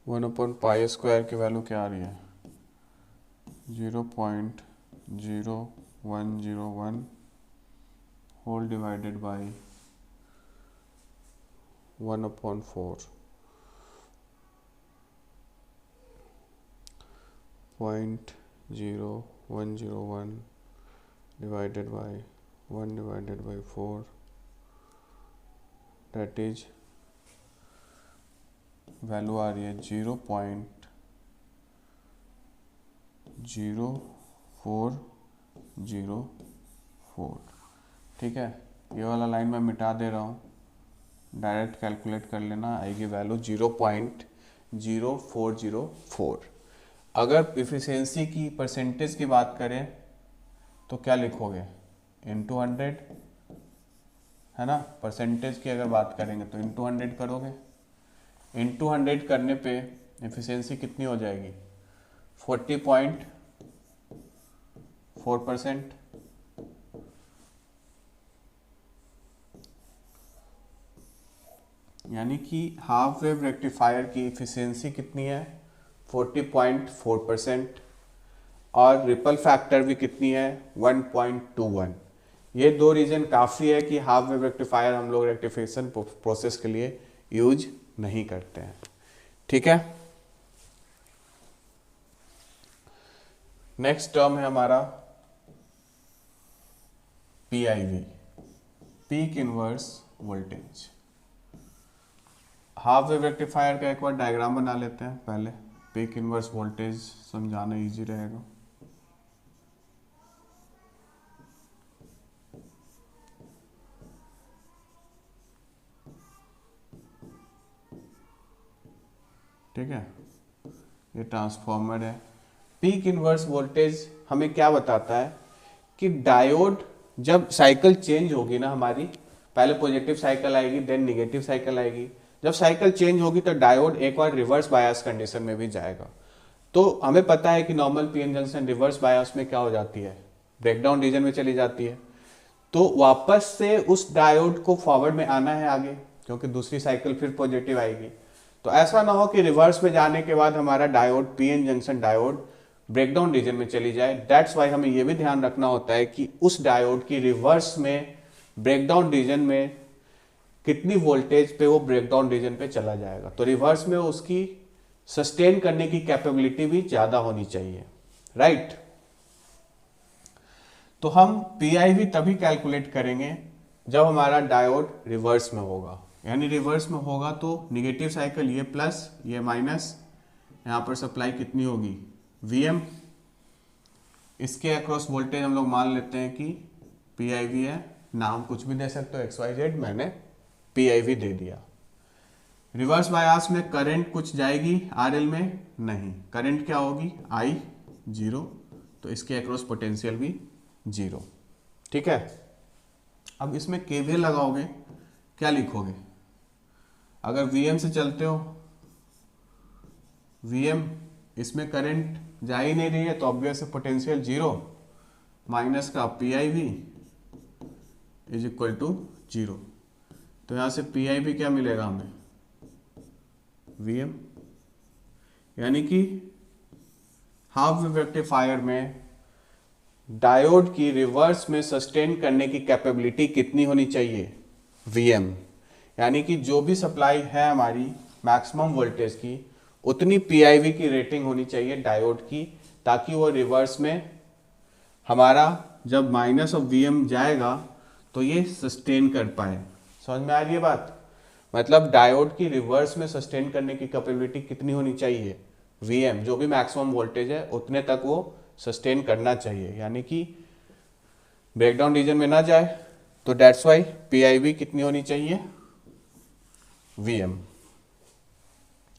1/π² की वैल्यू क्या आ रही है, 0.0101 whole divided by 1/4, 0.0101 divided by 1 divided by 4, that is value आ रही है 0.0404। ठीक है, ये वाला लाइन मैं मिटा दे रहा हूँ, डायरेक्ट कैलकुलेट कर लेना, आएगी वैल्यू 0.0404। अगर इफिशियंसी की परसेंटेज की बात करें तो क्या लिखोगे, इंटू 100, है ना। परसेंटेज की अगर बात करेंगे तो इंटू 100 करोगे, इंटू 100 करने पे एफिशिएंसी कितनी हो जाएगी, 40.4%। यानी कि हाफ वेव रेक्टिफायर की एफिशिएंसी कितनी है, 40.4%। और रिपल फैक्टर भी कितनी है 1.21। ये दो रीजन काफ़ी है कि हाफ वेव रेक्टिफायर हम लोग रेक्टिफिकेशन प्रोसेस के लिए यूज नहीं करते हैं। ठीक है, नेक्स्ट टर्म है हमारा PIV, peak inverse voltage. Half wave rectifier का एक बार डायग्राम बना लेते हैं पहले, पीक इनवर्स वोल्टेज समझाना इजी रहेगा। ठीक है, ये ट्रांसफॉर्मर है। पीक इनवर्स वोल्टेज हमें क्या बताता है कि डायोड जब साइकिल चेंज होगी ना हमारी, पहले पॉजिटिव साइकिल आएगी देन निगेटिव साइकिल आएगी, जब साइकिल चेंज होगी तो डायोड एक बार रिवर्स बायस कंडीशन में भी जाएगा। तो हमें पता है कि normal PN junction reverse bias में क्या हो जाती है, ब्रेकडाउन रीजन में चली जाती है। तो वापस से उस डायोड को फॉरवर्ड में आना है आगे, क्योंकि दूसरी साइकिल फिर पॉजिटिव आएगी। तो ऐसा ना हो कि रिवर्स में जाने के बाद हमारा diode PN junction diode breakdown region में चली जाए। दैट्स वाई हमें यह भी ध्यान रखना होता है कि उस डायोड की रिवर्स में ब्रेकडाउन रीजन में कितनी वोल्टेज पे वो ब्रेकडाउन रीजन पे चला जाएगा। तो रिवर्स में उसकी सस्टेन करने की कैपेबिलिटी भी ज्यादा होनी चाहिए, राइट। तो हम PIV तभी कैलकुलेट करेंगे जब हमारा डायोड रिवर्स में होगा, यानी रिवर्स में होगा तो निगेटिव साइकिल ये प्लस ये माइनस, यहां पर सप्लाई कितनी होगी VM, इसके अक्रॉस वोल्टेज हम लोग मान लेते हैं कि PIV है, नाम कुछ भी दे सकते हो XYZ, मैंने PIV दे दिया। रिवर्स बायस में करंट कुछ जाएगी RL में नहीं, करंट क्या होगी I 0, तो इसके अक्रॉस पोटेंशियल भी 0। ठीक है, अब इसमें KVL लगाओगे, क्या लिखोगे, अगर VM से चलते हो, VM इसमें करंट जा ही नहीं रही है तो ऑब्वियस पोटेंशियल 0 माइनस का PIV इज इक्वल टू 0। तो यहां से PIV क्या मिलेगा हमें VM, यानी कि हाफ वेव रेक्टिफायर में डायोड की रिवर्स में सस्टेन करने की कैपेबिलिटी कितनी होनी चाहिए VM, यानी कि जो भी सप्लाई है हमारी मैक्सिमम वोल्टेज की उतनी PIV की रेटिंग होनी चाहिए डायोड की, ताकि वो रिवर्स में हमारा जब माइनस ऑफ VM जाएगा तो ये सस्टेन कर पाए। समझ में आ रही है बात, मतलब डायोड की रिवर्स में सस्टेन करने की कैपेबिलिटी कितनी होनी चाहिए VM, जो भी मैक्सिमम वोल्टेज है उतने तक वो सस्टेन करना चाहिए, यानी कि ब्रेकडाउन रीजन में ना जाए। तो दैट्स वाई PIV कितनी होनी चाहिए VM।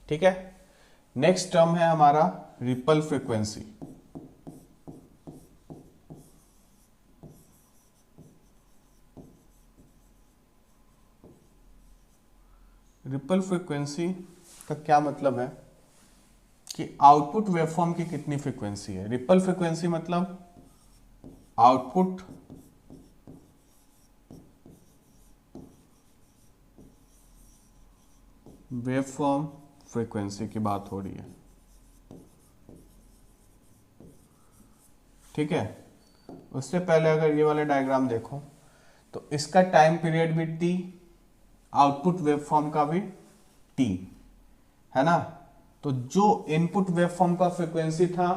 ठीक है, नेक्स्ट टर्म है हमारा रिपल फ्रीक्वेंसी। रिपल फ्रीक्वेंसी का क्या मतलब है कि आउटपुट वेवफॉर्म की कितनी फ्रीक्वेंसी है। रिपल फ्रीक्वेंसी मतलब आउटपुट वेवफॉर्म फ्रीक्वेंसी की बात हो रही है। ठीक है, उससे पहले अगर ये वाला डायग्राम देखो तो इसका टाइम पीरियड भी T, आउटपुट वेवफॉर्म का भी T है ना। तो जो इनपुट वेवफॉर्म का फ्रीक्वेंसी था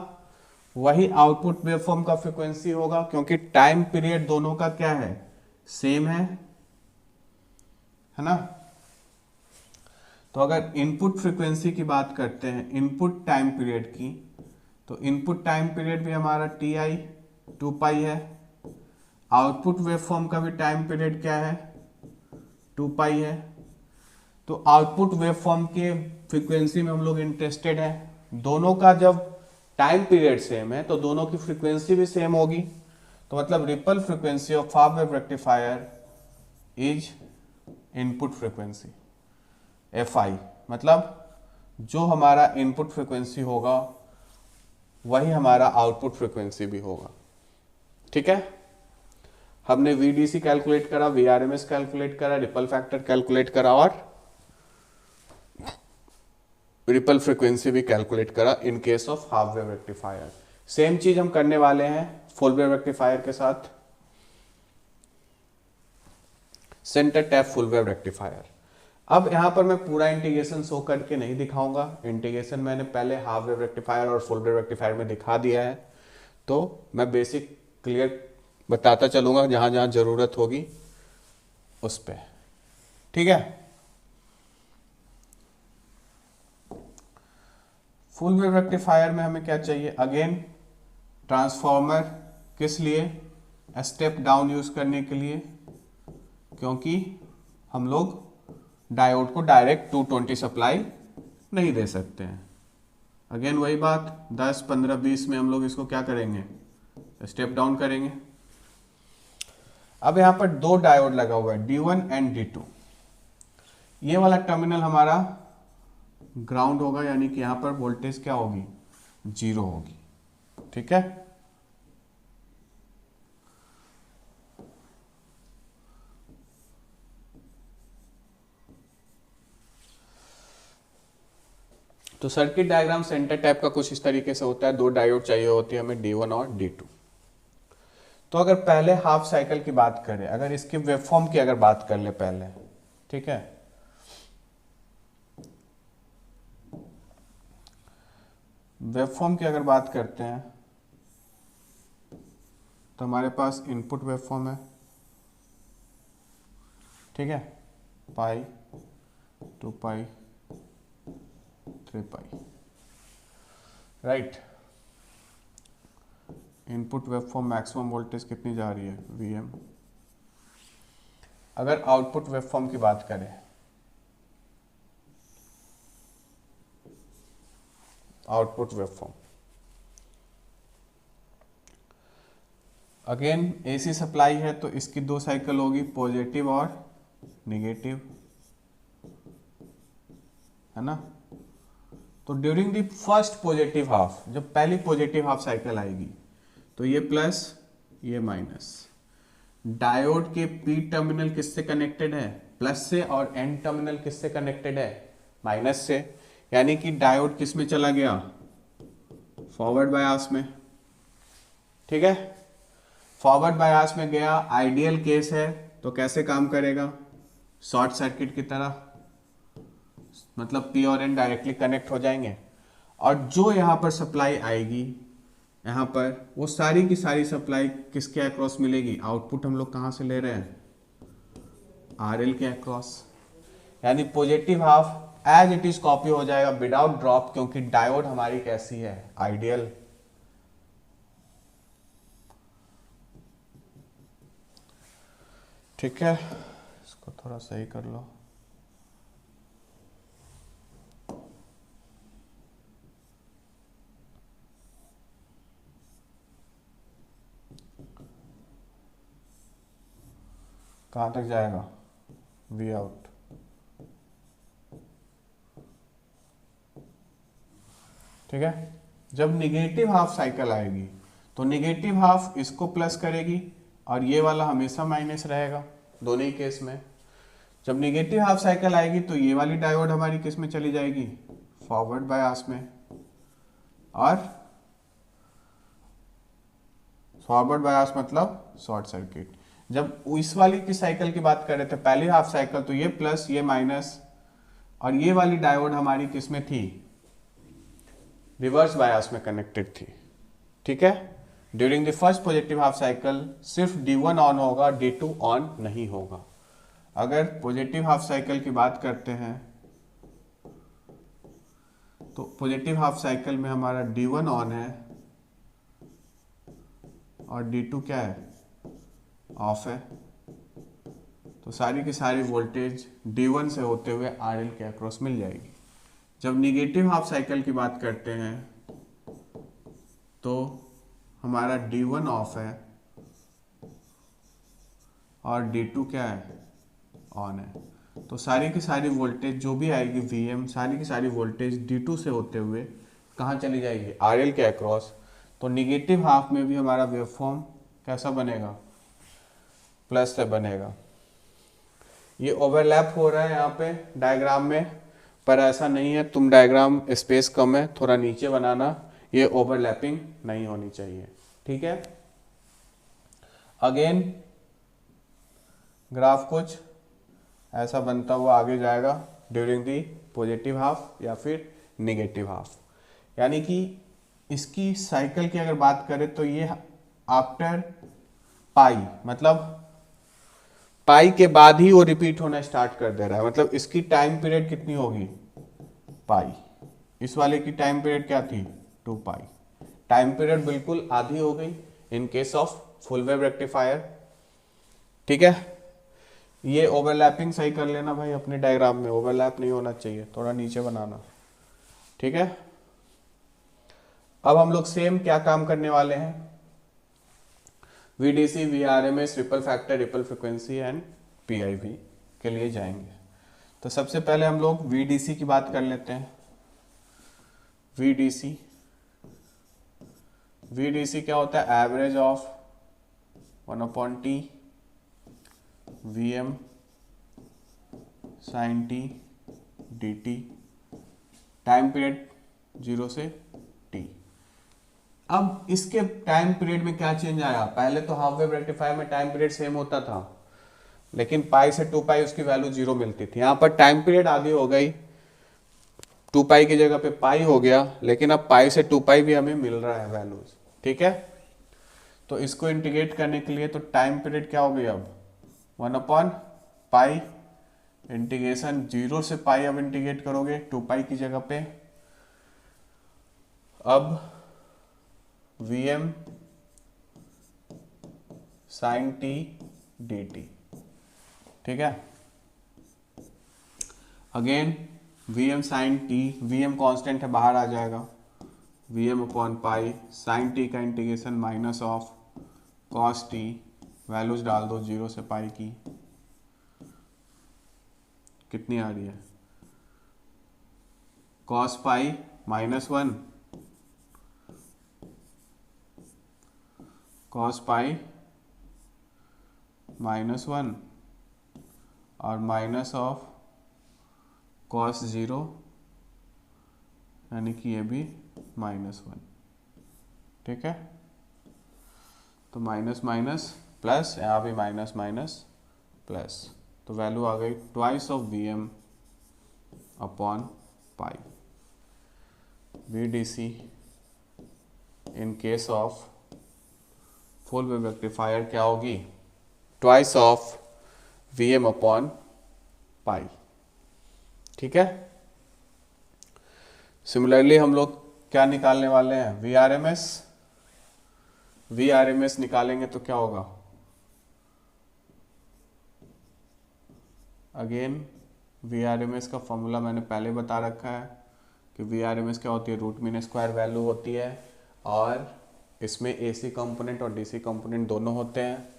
वही आउटपुट वेवफॉर्म का फ्रीक्वेंसी होगा, क्योंकि टाइम पीरियड दोनों का क्या है सेम है ना। तो अगर इनपुट फ्रीक्वेंसी की बात करते हैं इनपुट टाइम पीरियड की, तो इनपुट टाइम पीरियड भी हमारा TI 2π है, आउटपुट वेवफॉर्म का भी टाइम पीरियड क्या है 2π है। तो आउटपुट वेवफॉर्म के फ्रीक्वेंसी में हम लोग इंटरेस्टेड हैं, दोनों का जब टाइम पीरियड सेम है तो दोनों की फ्रीक्वेंसी भी सेम होगी। तो मतलब ripple frequency of half wave rectifier is input frequency FI, मतलब जो हमारा इनपुट फ्रीक्वेंसी होगा वही हमारा आउटपुट फ्रीक्वेंसी भी होगा। ठीक है, हमने VDC कैलकुलेट करा, VRMS कैलकुलेट करा, रिपल फैक्टर कैलकुलेट करा और रिपल फ्रीक्वेंसी भी कैलकुलेट करा इन case of half wave rectifier. Same चीज हम करने वाले हैं फुल वेव रेक्टिफायर के साथ, centre tap full wave rectifier. अब यहाँ पर मैं पूरा इंटीग्रेशन शो करके नहीं दिखाऊंगा, इंटीग्रेशन मैंने पहले हाफ वेव रेक्टिफायर और फुल वेव रेक्टिफायर में दिखा दिया है, तो मैं बेसिक क्लियर बताता चलूंगा जहां जहां जरूरत होगी उस पे, ठीक है। फुल वेव रेक्टिफायर में हमें क्या चाहिए, अगेन ट्रांसफॉर्मर, किस लिए, स्टेप डाउन यूज करने के लिए, क्योंकि हम लोग डायोड को डायरेक्ट 220 सप्लाई नहीं दे सकते हैं। अगेन वही बात, 10, 15, 20 में हम लोग इसको क्या करेंगे, स्टेप डाउन करेंगे। अब यहां पर दो डायोड लगा हुआ है, D1 एंड D2। ये वाला टर्मिनल हमारा ग्राउंड होगा, यानी कि यहां पर वोल्टेज क्या होगी, 0 होगी, ठीक है। तो सर्किट डायग्राम सेंटर टाइप का कुछ इस तरीके से होता है, दो डायोड चाहिए होती है हमें, D1 और D2। तो अगर पहले हाफ साइकिल की बात करें, अगर इसके वेवफॉर्म की अगर बात कर ले पहले, ठीक है, वेवफॉर्म की अगर बात करते हैं तो हमारे पास इनपुट वेवफॉर्म है, ठीक है, pi, 2 pi, 3 pi, right. Input waveform maximum voltage कितनी जा रही है, Vm। अगर आउटपुट वेवफॉर्म की बात करें, output waveform again AC supply है तो इसकी दो साइकिल होगी, पॉजिटिव और नेगेटिव, है ना। तो during the first positive half, जब पहली पॉजिटिव हाफ साइकिल आएगी तो ये प्लस ये माइनस, डायोड के P टर्मिनल किससे कनेक्टेड है, प्लस से, और N टर्मिनल किससे कनेक्टेड है, माइनस से, यानी कि डायोड किस में चला गया, फॉरवर्ड बायस में, ठीक है। फॉरवर्ड बायस में गया, आइडियल केस है तो कैसे काम करेगा, शॉर्ट सर्किट की तरह, मतलब P और N डायरेक्टली कनेक्ट हो जाएंगे, और जो यहां पर सप्लाई आएगी यहाँ पर, वो सारी की सारी सप्लाई किसके अक्रॉस मिलेगी, आउटपुट हम लोग कहाँ से ले रहे हैं, RL के अक्रॉस, यानी positive half as it is copy हो जाएगा विदाउट ड्रॉप, क्योंकि डायोड हमारी कैसी है, आइडियल। ठीक है, इसको थोड़ा सही कर लो। कहां तक जाएगा, V आउट, ठीक है। जब निगेटिव हाफ साइकिल आएगी तो निगेटिव हाफ इसको प्लस करेगी और ये वाला हमेशा माइनस रहेगा, दोनों ही केस में। जब निगेटिव हाफ साइकिल आएगी तो ये वाली डायोड हमारी किस में चली जाएगी, फॉरवर्ड बायस में, और फॉरवर्ड बायस मतलब शॉर्ट सर्किट। जब इस वाली की साइकिल की बात कर रहे थे पहली हाफ साइकिल, तो ये प्लस ये माइनस, और ये वाली डायोड हमारी किस में थी, रिवर्स बायस में कनेक्टेड थी, ठीक है। During the first positive half cycle सिर्फ D1 ऑन होगा, D2 ऑन नहीं होगा। अगर पॉजिटिव हाफ साइकिल की बात करते हैं तो पॉजिटिव हाफ साइकिल में हमारा D1 ऑन है और D2 क्या है, ऑफ है। तो सारी की सारी वोल्टेज D1 से होते हुए RL के अक्रॉस मिल जाएगी। जब निगेटिव हाफ साइकिल की बात करते हैं तो हमारा D1 ऑफ है और D2 क्या है, ऑन है। तो सारी की सारी वोल्टेज जो भी आएगी Vm, सारी की सारी वोल्टेज D2 से होते हुए कहाँ चली जाएगी, RL के अक्रॉस। तो निगेटिव हाफ में भी हमारा वेवफॉर्म कैसा बनेगा, प्लस से बनेगा। ये ओवरलैप हो रहा है यहाँ पे डायग्राम में, पर ऐसा नहीं है, तुम डायग्राम स्पेस कम है, थोड़ा नीचे बनाना, ये ओवरलैपिंग नहीं होनी चाहिए। ठीक है, अगेन ग्राफ कुछ ऐसा बनता हुआ आगे जाएगा ड्यूरिंग दी पॉजिटिव हाफ या फिर निगेटिव हाफ। यानी कि इसकी साइकिल की अगर बात करें तो ये आफ्टर पाई, मतलब पाई के बाद ही वो रिपीट होना स्टार्ट कर दे रहा है। मतलब इसकी टाइम पीरियड कितनी होगी, पाई। इस वाले की टाइम पीरियड क्या थी, 2 पाई। टाइम पीरियड बिल्कुल आधी हो गई इन case of full wave rectifier. ठीक है, ये ओवरलैपिंग सही कर लेना भाई अपने डायग्राम में, ओवरलैप नहीं होना चाहिए, थोड़ा नीचे बनाना। ठीक है, अब हम लोग सेम क्या काम करने वाले हैं, VDC, VRMS, ripple factor, ripple frequency and PIV के लिए जाएंगे। तो सबसे पहले हम लोग VDC की बात कर लेते हैं। VDC क्या होता है, average of 1/T VM sin t dt, time period 0 से t। अब इसके टाइम पीरियड में क्या चेंज आया, पहले तो हाफ वेव रेक्टिफायर में टाइम पीरियड सेम होता था, लेकिन पाई से 2 पाई उसकी वैल्यू 0 मिलती थी। यहां पर टाइम पीरियड आधी हो गई, 2 पाई की जगह पे पाई हो गया, लेकिन अब पाई से 2 पाई भी हमें मिल रहा है वैल्यूज। ठीक है, तो इसको इंटीग्रेट करने के लिए तो टाइम पीरियड क्या हो गई अब 1/पाई, इंटीग्रेशन 0 से पाई, अब इंटीग्रेट करोगे 2 पाई की जगह पे। अब VM sin t dt। ठीक है, again VM sin t, VM constant है बाहर आ जाएगा, VM/पाई, sin t का integration minus of cos t, values डाल दो 0 से पाई की, कितनी आ रही है, cos पाई -1, cos पाई -1 और माइनस ऑफ cos 0, यानी कि ये भी -1। ठीक है, तो माइनस माइनस प्लस, यहाँ भी माइनस माइनस प्लस, तो वैल्यू आ गई ट्वाइस ऑफ VM/पाई। VDC in case of full wave rectifier क्या होगी, ट्वाइस ऑफ VM/पाई। ठीक है, सिमिलरली हम लोग क्या निकालने वाले हैं, VRMS निकालेंगे तो क्या होगा, अगेन VRMS का फॉर्मूला मैंने पहले बता रखा है कि VRMS क्या होती है, रूट मीन स्क्वायर वैल्यू होती है, और इसमें AC कंपोनेंट और DC कंपोनेंट दोनों होते हैं।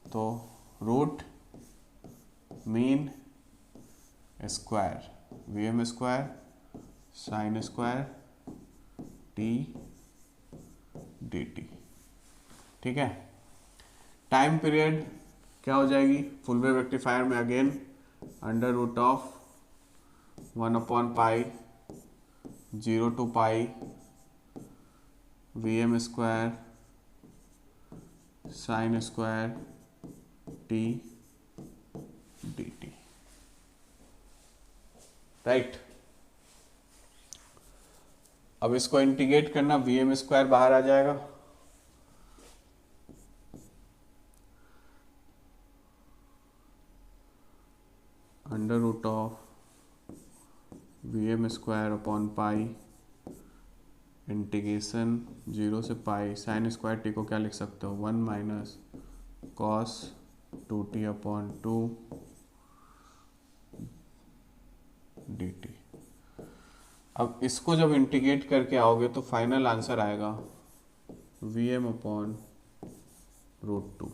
तो root mean square VM square sine square t dt। ठीक है, टाइम पीरियड क्या हो जाएगी फुल वेव रेक्टिफायर में, अगेन √ 1/पाई 0 to pi VM square sine square t dt। Right, अब इसको इंटीग्रेट करना, VM स्क्वायर बाहर आ जाएगा, √ VM स्क्वायर/पाई इंटीग्रेशन 0 से पाई, साइन स्क्वायर टी को क्या लिख सकते हो, 1 माइनस cos 2t/2 dt। अब इसको जब इंटीग्रेट करके आओगे तो फाइनल आंसर आएगा VM/√2।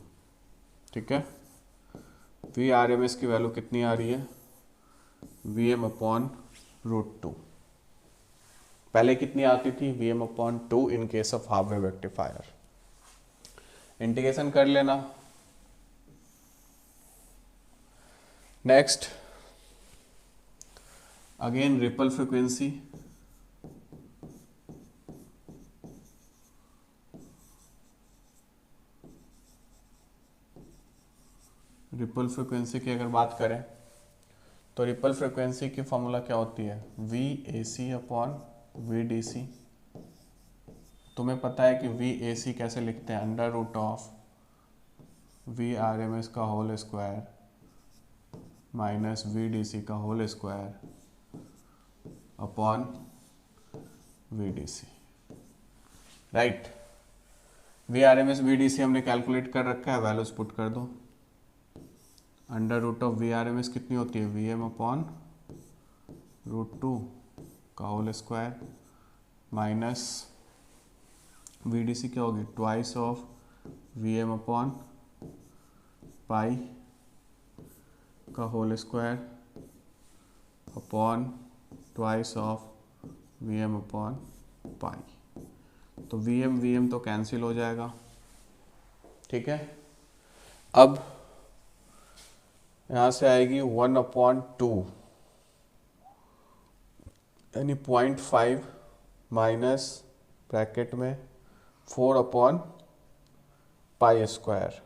ठीक है, VRMS की वैल्यू कितनी आ रही है, VM/√2। पहले कितनी आती थी, VM/2 in case of half wave rectifier. Integration कर लेना। Next again ripple frequency, ripple frequency की अगर बात करें तो रिपल फ्रिक्वेंसी की फॉर्मूला क्या होती है, V A C upon V D C. तुम्हें पता है कि वी ए सी कैसे लिखते हैं, under root of V R M S का whole square minus V D C का whole square upon V D C, right. V R M S V D C हमने कैलकुलेट कर रखा है, वैल्यूज पुट कर दो। Under root of V R M S कितनी होती है, वी एम अपॉन रूट 2 का whole square minus V D C क्या होगी, twice of V M upon pi का whole square upon twice of V M upon pi. तो V M तो cancel हो जाएगा, ठीक है। अब यहां से आएगी 1/2 यानी 0.5 माइनस ब्रैकेट में 4/पाई²।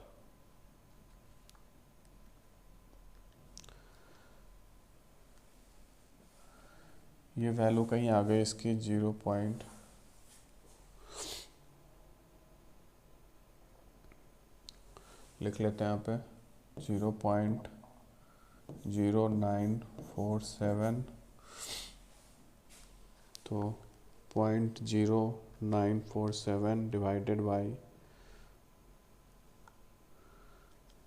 ये वैल्यू कहीं आ गई इसकी 0. लिख लेते हैं यहाँ पे 0.0947, तो 0.0947 divided by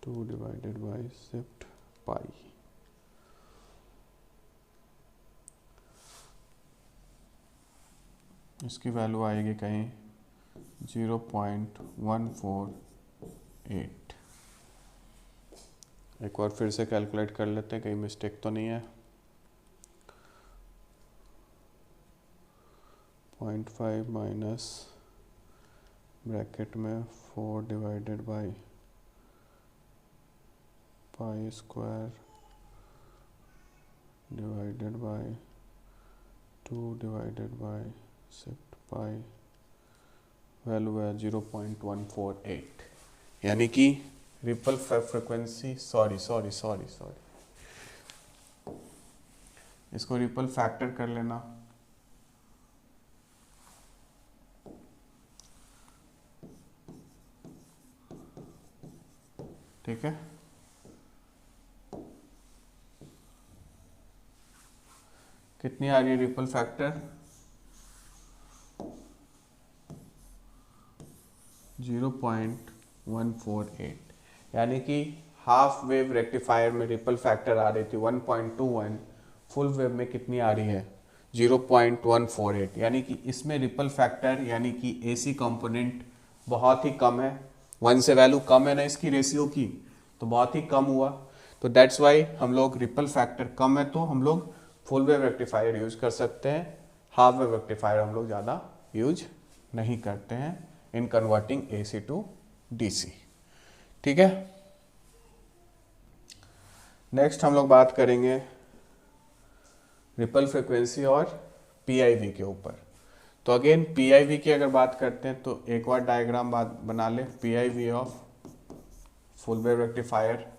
2 divided by shift pi. इसकी वैल्यू आएगी कहीं 0.148। एक बार फिर से कैलकुलेट कर लेते हैं, कहीं मिस्टेक तो नहीं है। 0.5 माइनस ब्रैकेट में 4 डिवाइडेड बाई पाई² divided by 2 divided by shift pi, value है 0.148। यानी कि रिपल फ्रिक्वेंसी, सॉरी, इसको रिपल फैक्टर कर लेना। ठीक है, कितनी आ रही है रिपल फैक्टर, 0.148। यानी कि हाफ वेव रेक्टिफायर में रिपल फैक्टर आ रही थी 1.21, फुल वेव में कितनी आ रही है 0.148। यानी कि इसमें रिपल फैक्टर यानी कि एसी कंपोनेंट बहुत ही कम है, 1 से वैल्यू कम है ना इसकी रेशियो की, तो बहुत ही कम हुआ। तो दैट्स वाई हम लोग रिपल फैक्टर कम है तो हम लोग फुल वेव रेक्टिफायर यूज कर सकते हैं, हाफ वेव रेक्टिफायर हम लोग ज़्यादा यूज नहीं करते हैं इन कन्वर्टिंग एसी टू डीसी। ठीक है, नेक्स्ट हम लोग बात करेंगे रिपल फ्रिक्वेंसी और पीआईवी के ऊपर। तो अगेन पीआईवी की अगर बात करते हैं तो एक बार डायग्राम बना ले, PIV of full wave rectifier.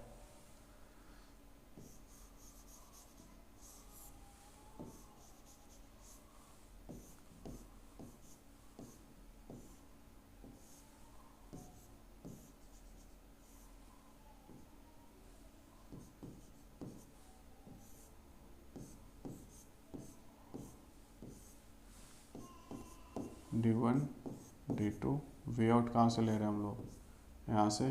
D1 D2 way out कहाँ से ले रहे हैं हम लोग, यहाँ से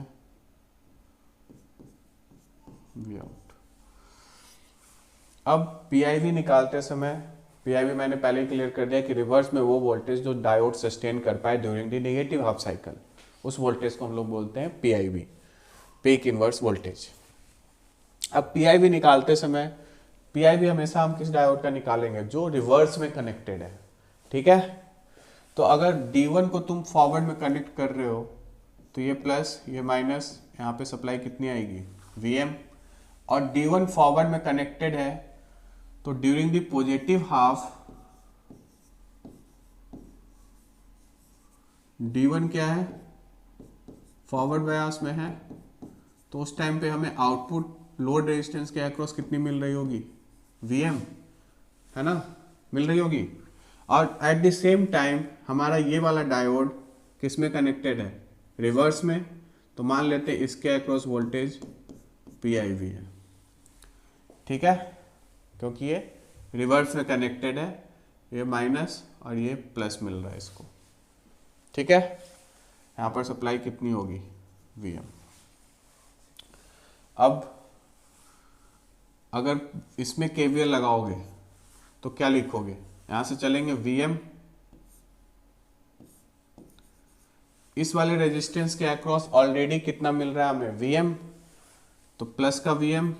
वी आउट। अब पीआईवी निकालते समय, पीआईवी मैंने पहले ही क्लियर कर दिया कि रिवर्स में वो वोल्टेज जो डायोड सस्टेन कर पाए during the negative half cycle, उस वोल्टेज को हम लोग बोलते हैं पीआईवी, पीक इनवर्स वोल्टेज। अब पीआईवी निकालते समय, पीआईवी हमेशा हम किस डायोड का निकालेंगे, जो रिवर्स में कनेक्टेड है। ठीक है, तो अगर D1 को तुम फॉरवर्ड में कनेक्ट कर रहे हो तो ये प्लस ये माइनस, यहाँ पे सप्लाई कितनी आएगी Vm, और D1 फॉरवर्ड में कनेक्टेड है तो during the positive half D1 क्या है, फॉरवर्ड बायस में है, तो उस टाइम पे हमें आउटपुट लोड रेजिस्टेंस के अक्रॉस कितनी मिल रही होगी, Vm, है ना, मिल रही होगी। और एट द सेम टाइम हमारा ये वाला डायोड किस में कनेक्टेड है, रिवर्स में, तो मान लेते हैं इसके अक्रॉस वोल्टेज PIV है, ठीक है, क्योंकि ये रिवर्स में कनेक्टेड है, ये माइनस और ये प्लस मिल रहा है इसको, ठीक है। यहाँ पर सप्लाई कितनी होगी, Vm। अब अगर इसमें KVL लगाओगे तो क्या लिखोगे, यहां से चलेंगे Vm इस वाले रेजिस्टेंस के अक्रॉस ऑलरेडी कितना मिल रहा है हमें, Vm, तो प्लस का Vm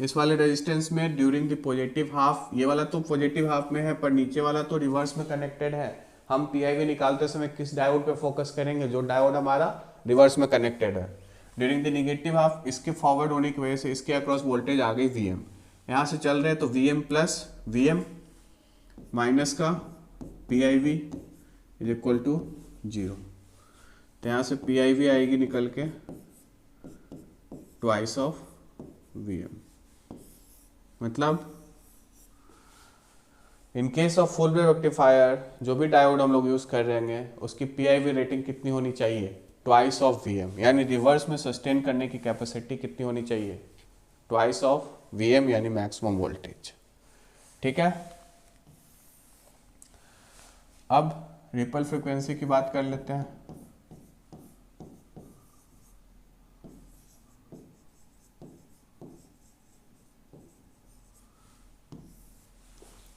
इस वाले रेजिस्टेंस में ड्यूरिंग द पॉजिटिव हाफ, ये वाला तो पॉजिटिव हाफ में है पर नीचे वाला तो रिवर्स में कनेक्टेड है। हम PIV निकालते समय किस डायोड पे फोकस करेंगे, जो डायोड हमारा रिवर्स में कनेक्टेड है। ड्यूरिंग द नेगेटिव हाफ इसके फॉरवर्ड होने की वजह से इसके अक्रॉस वोल्टेज आ गई Vm, यहाँ से चल रहे हैं तो Vm प्लस Vm माइनस का PIV इज इक्वल टू 0, तो यहाँ से PIV आएगी निकल के ट्वाइस ऑफ Vm। मतलब इन case of full wave rectifier जो भी डायोड हम लोग यूज कर रहे हैं उसकी PIV रेटिंग कितनी होनी चाहिए, ट्वाइस ऑफ Vm, यानी रिवर्स में सस्टेन करने की कैपेसिटी कितनी होनी चाहिए, ट्वाइस ऑफ Vm यानी मैक्सिमम वोल्टेज, ठीक है। अब रिपल फ्रीक्वेंसी की बात कर लेते हैं।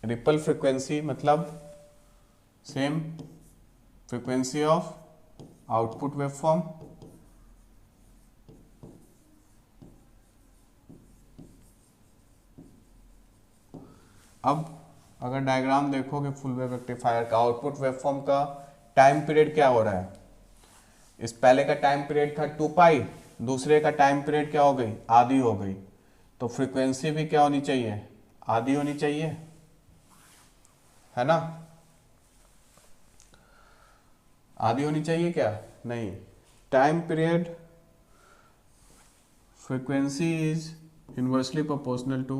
रिपल फ्रीक्वेंसी मतलब same frequency of output waveform अब अगर डायग्राम देखोगे फुल वेव रेक्टिफायर का, आउटपुट वेवफॉर्म का टाइम पीरियड क्या हो रहा है, इस पहले का टाइम पीरियड था 2 पाई, दूसरे का टाइम पीरियड क्या हो गई, आधी हो गई, तो फ्रीक्वेंसी भी क्या होनी चाहिए, आधी होनी चाहिए, है ना, आधी होनी चाहिए क्या, नहीं, time period frequency is inversely proportional to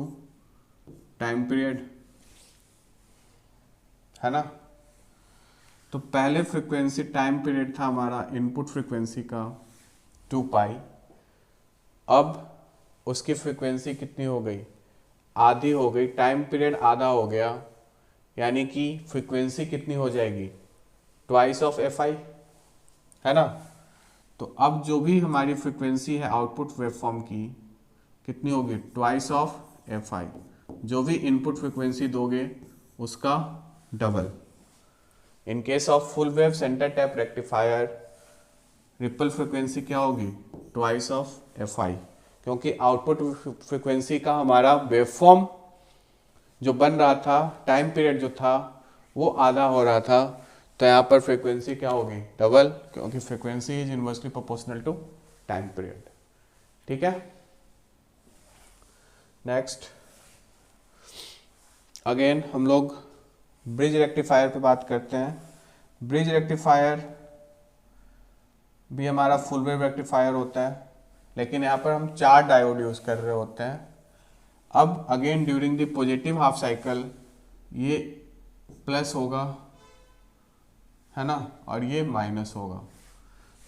time period, है ना। तो पहले फ्रीक्वेंसी टाइम पीरियड था हमारा इनपुट फ्रीक्वेंसी का 2 पाई, अब उसकी फ्रीक्वेंसी कितनी हो गई, आधी हो गई, टाइम पीरियड आधा हो गया, यानी कि फ्रीक्वेंसी कितनी हो जाएगी, ट्वाइस ऑफ Fi, है ना। तो अब जो भी हमारी फ्रीक्वेंसी है आउटपुट वेवफॉर्म की कितनी होगी, ट्वाइस ऑफ Fi, जो भी इनपुट फ्रीक्वेंसी दोगे उसका double. In case of full wave centre tap rectifier ripple frequency क्या होगी, ट्वाइस ऑफ Fi, क्योंकि आउटपुट फ्रीक्वेंसी का हमारा वेवफॉर्म जो बन रहा था, टाइम पीरियड जो था वो आधा हो रहा था, तो यहाँ पर फ्रीक्वेंसी क्या होगी, डबल, क्योंकि frequency is inversely proportional to time period, ठीक है। नेक्स्ट अगेन हम लोग ब्रिज रेक्टिफायर पे बात करते हैं। ब्रिज रेक्टिफायर भी हमारा फुल वेव रेक्टिफायर होता है, लेकिन यहाँ पर हम 4 डायोड यूज कर रहे होते हैं। अब again during the positive half cycle ये प्लस होगा, है ना, और ये माइनस होगा,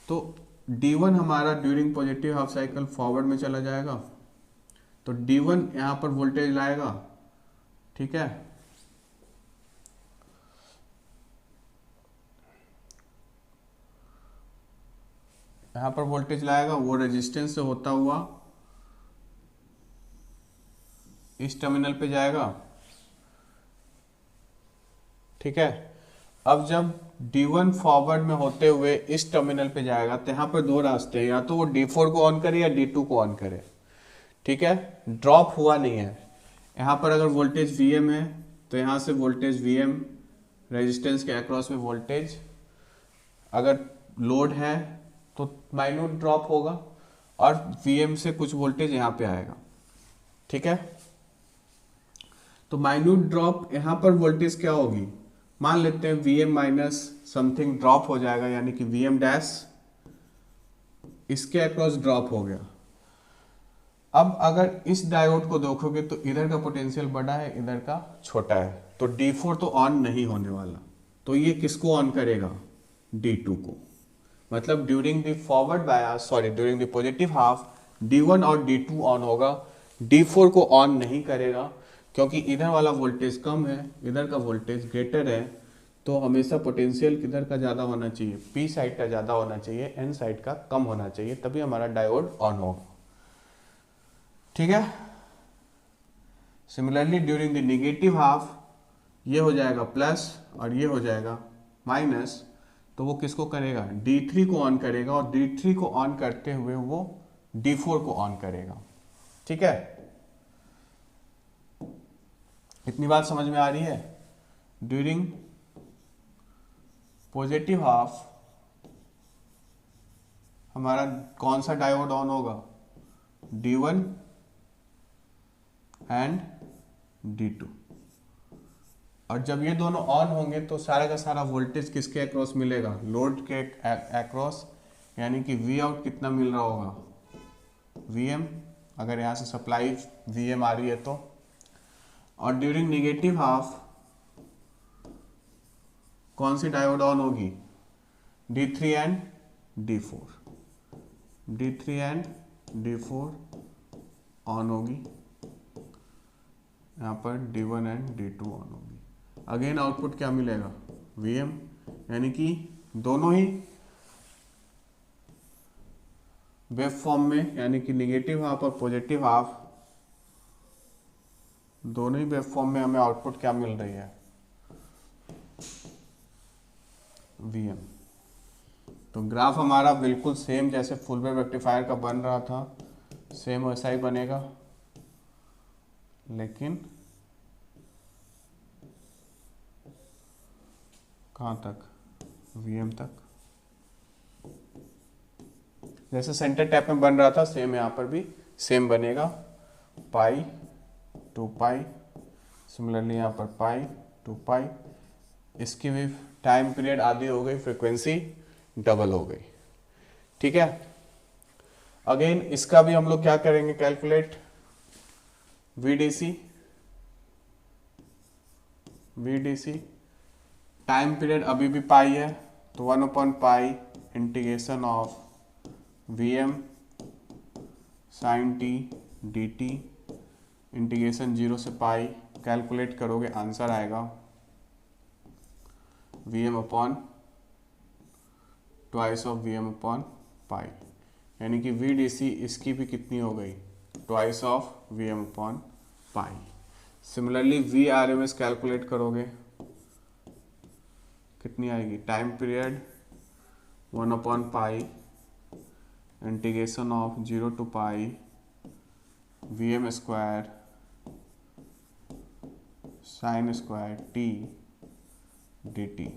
तो D1 हमारा during positive half cycle forward में चला जाएगा, तो D1 यहाँ पर वोल्टेज लाएगा, ठीक है। यहाँ पर वोल्टेज लाएगा, वो रेजिस्टेंस से होता हुआ इस टर्मिनल पे जाएगा, ठीक है। अब जब D1 फॉरवर्ड में होते हुए इस टर्मिनल पे जाएगा तो यहाँ पर 2 रास्ते हैं, या तो वो D4 को ऑन करे या D2 को ऑन करे, ठीक है। ड्रॉप हुआ नहीं है, यहाँ पर अगर वोल्टेज Vm है तो यहाँ से वोल्टेज Vm रेजिस्टेंस के अक्रॉस में वोल्टेज, अगर लोड है तो माइन्यूट ड्रॉप होगा और Vm से कुछ वोल्टेज यहाँ पे आएगा, ठीक है। तो माइन्यूट ड्रॉप यहाँ पर वोल्टेज क्या होगी, मान लेते हैं Vm माइनस समथिंग ड्रॉप हो जाएगा, यानी कि Vm डैश इसके अक्रॉस ड्रॉप हो गया। अब अगर इस डायोड को देखोगे तो इधर का पोटेंशियल बड़ा है, इधर का छोटा है, तो D4 तो ऑन नहीं होने वाला, तो ये किसको ऑन करेगा? D2 को। मतलब during the forward bias, sorry during the positive half D1 और D2 ऑन होगा, D4 को ऑन नहीं करेगा, क्योंकि इधर वाला वोल्टेज कम है, इधर का वोल्टेज ग्रेटर है, तो हमेशा पोटेंशियल किधर का ज़्यादा होना चाहिए? P साइड का ज़्यादा होना चाहिए, N साइड का कम होना चाहिए, तभी हमारा डायोड ऑन होगा। ठीक है। Similarly during the negative half ये हो जाएगा प्लस और ये हो जाएगा माइनस, तो वो किसको करेगा? D3 को ऑन करेगा, और D3 को ऑन करते हुए वो D4 को ऑन करेगा। ठीक है, इतनी बात समझ में आ रही है? ड्यूरिंग पॉजिटिव हाफ हमारा कौन सा डायोड ऑन होगा? D1 and D2। और जब ये दोनों ऑन होंगे तो सारा का सारा वोल्टेज किसके अक्रॉस मिलेगा? लोड के अक्रॉस, यानी कि वी आउट कितना मिल रहा होगा? Vm, अगर यहाँ से सप्लाई Vm आ रही है तो। और ड्यूरिंग नेगेटिव हाफ कौन सी डायोड ऑन होगी? D3 and D4। D3 and D4 on होगी, यहाँ पर D1 एंड D2 ऑन होगी। अगेन आउटपुट क्या मिलेगा? Vm, यानी कि दोनों ही वेव फॉर्म में, यानी कि नेगेटिव हाफ और पॉजिटिव हाफ दोनों ही वेव फॉर्म में हमें आउटपुट क्या मिल रही है? Vm। तो ग्राफ हमारा बिल्कुल सेम जैसे फुल वेव रेक्टिफायर का बन रहा था, सेम वैसा ही बनेगा, लेकिन कहाँ तक? Vm तक। जैसे सेंटर टैप में बन रहा था सेम यहाँ पर भी सेम बनेगा, पाई टू पाई, सिमिलरली यहाँ पर पाई टू पाई। इसकी भी टाइम पीरियड आधी हो गई, फ्रीक्वेंसी डबल हो गई। ठीक है, अगेन इसका भी हम लोग क्या करेंगे? Calculate VDC। टाइम पीरियड अभी भी पाई है, तो 1/पाई integration of Vm sin t dt integration 0 से पाई, कैलकुलेट करोगे आंसर आएगा Vm upon twice of Vm upon pi, यानी कि VDC इसकी भी कितनी हो गई? Twice of Vm upon pi. Similarly VRMS calculate करोगे कितनी आएगी? टाइम पीरियड 1/पाई integration of 0 to pi Vm square sine square t dt।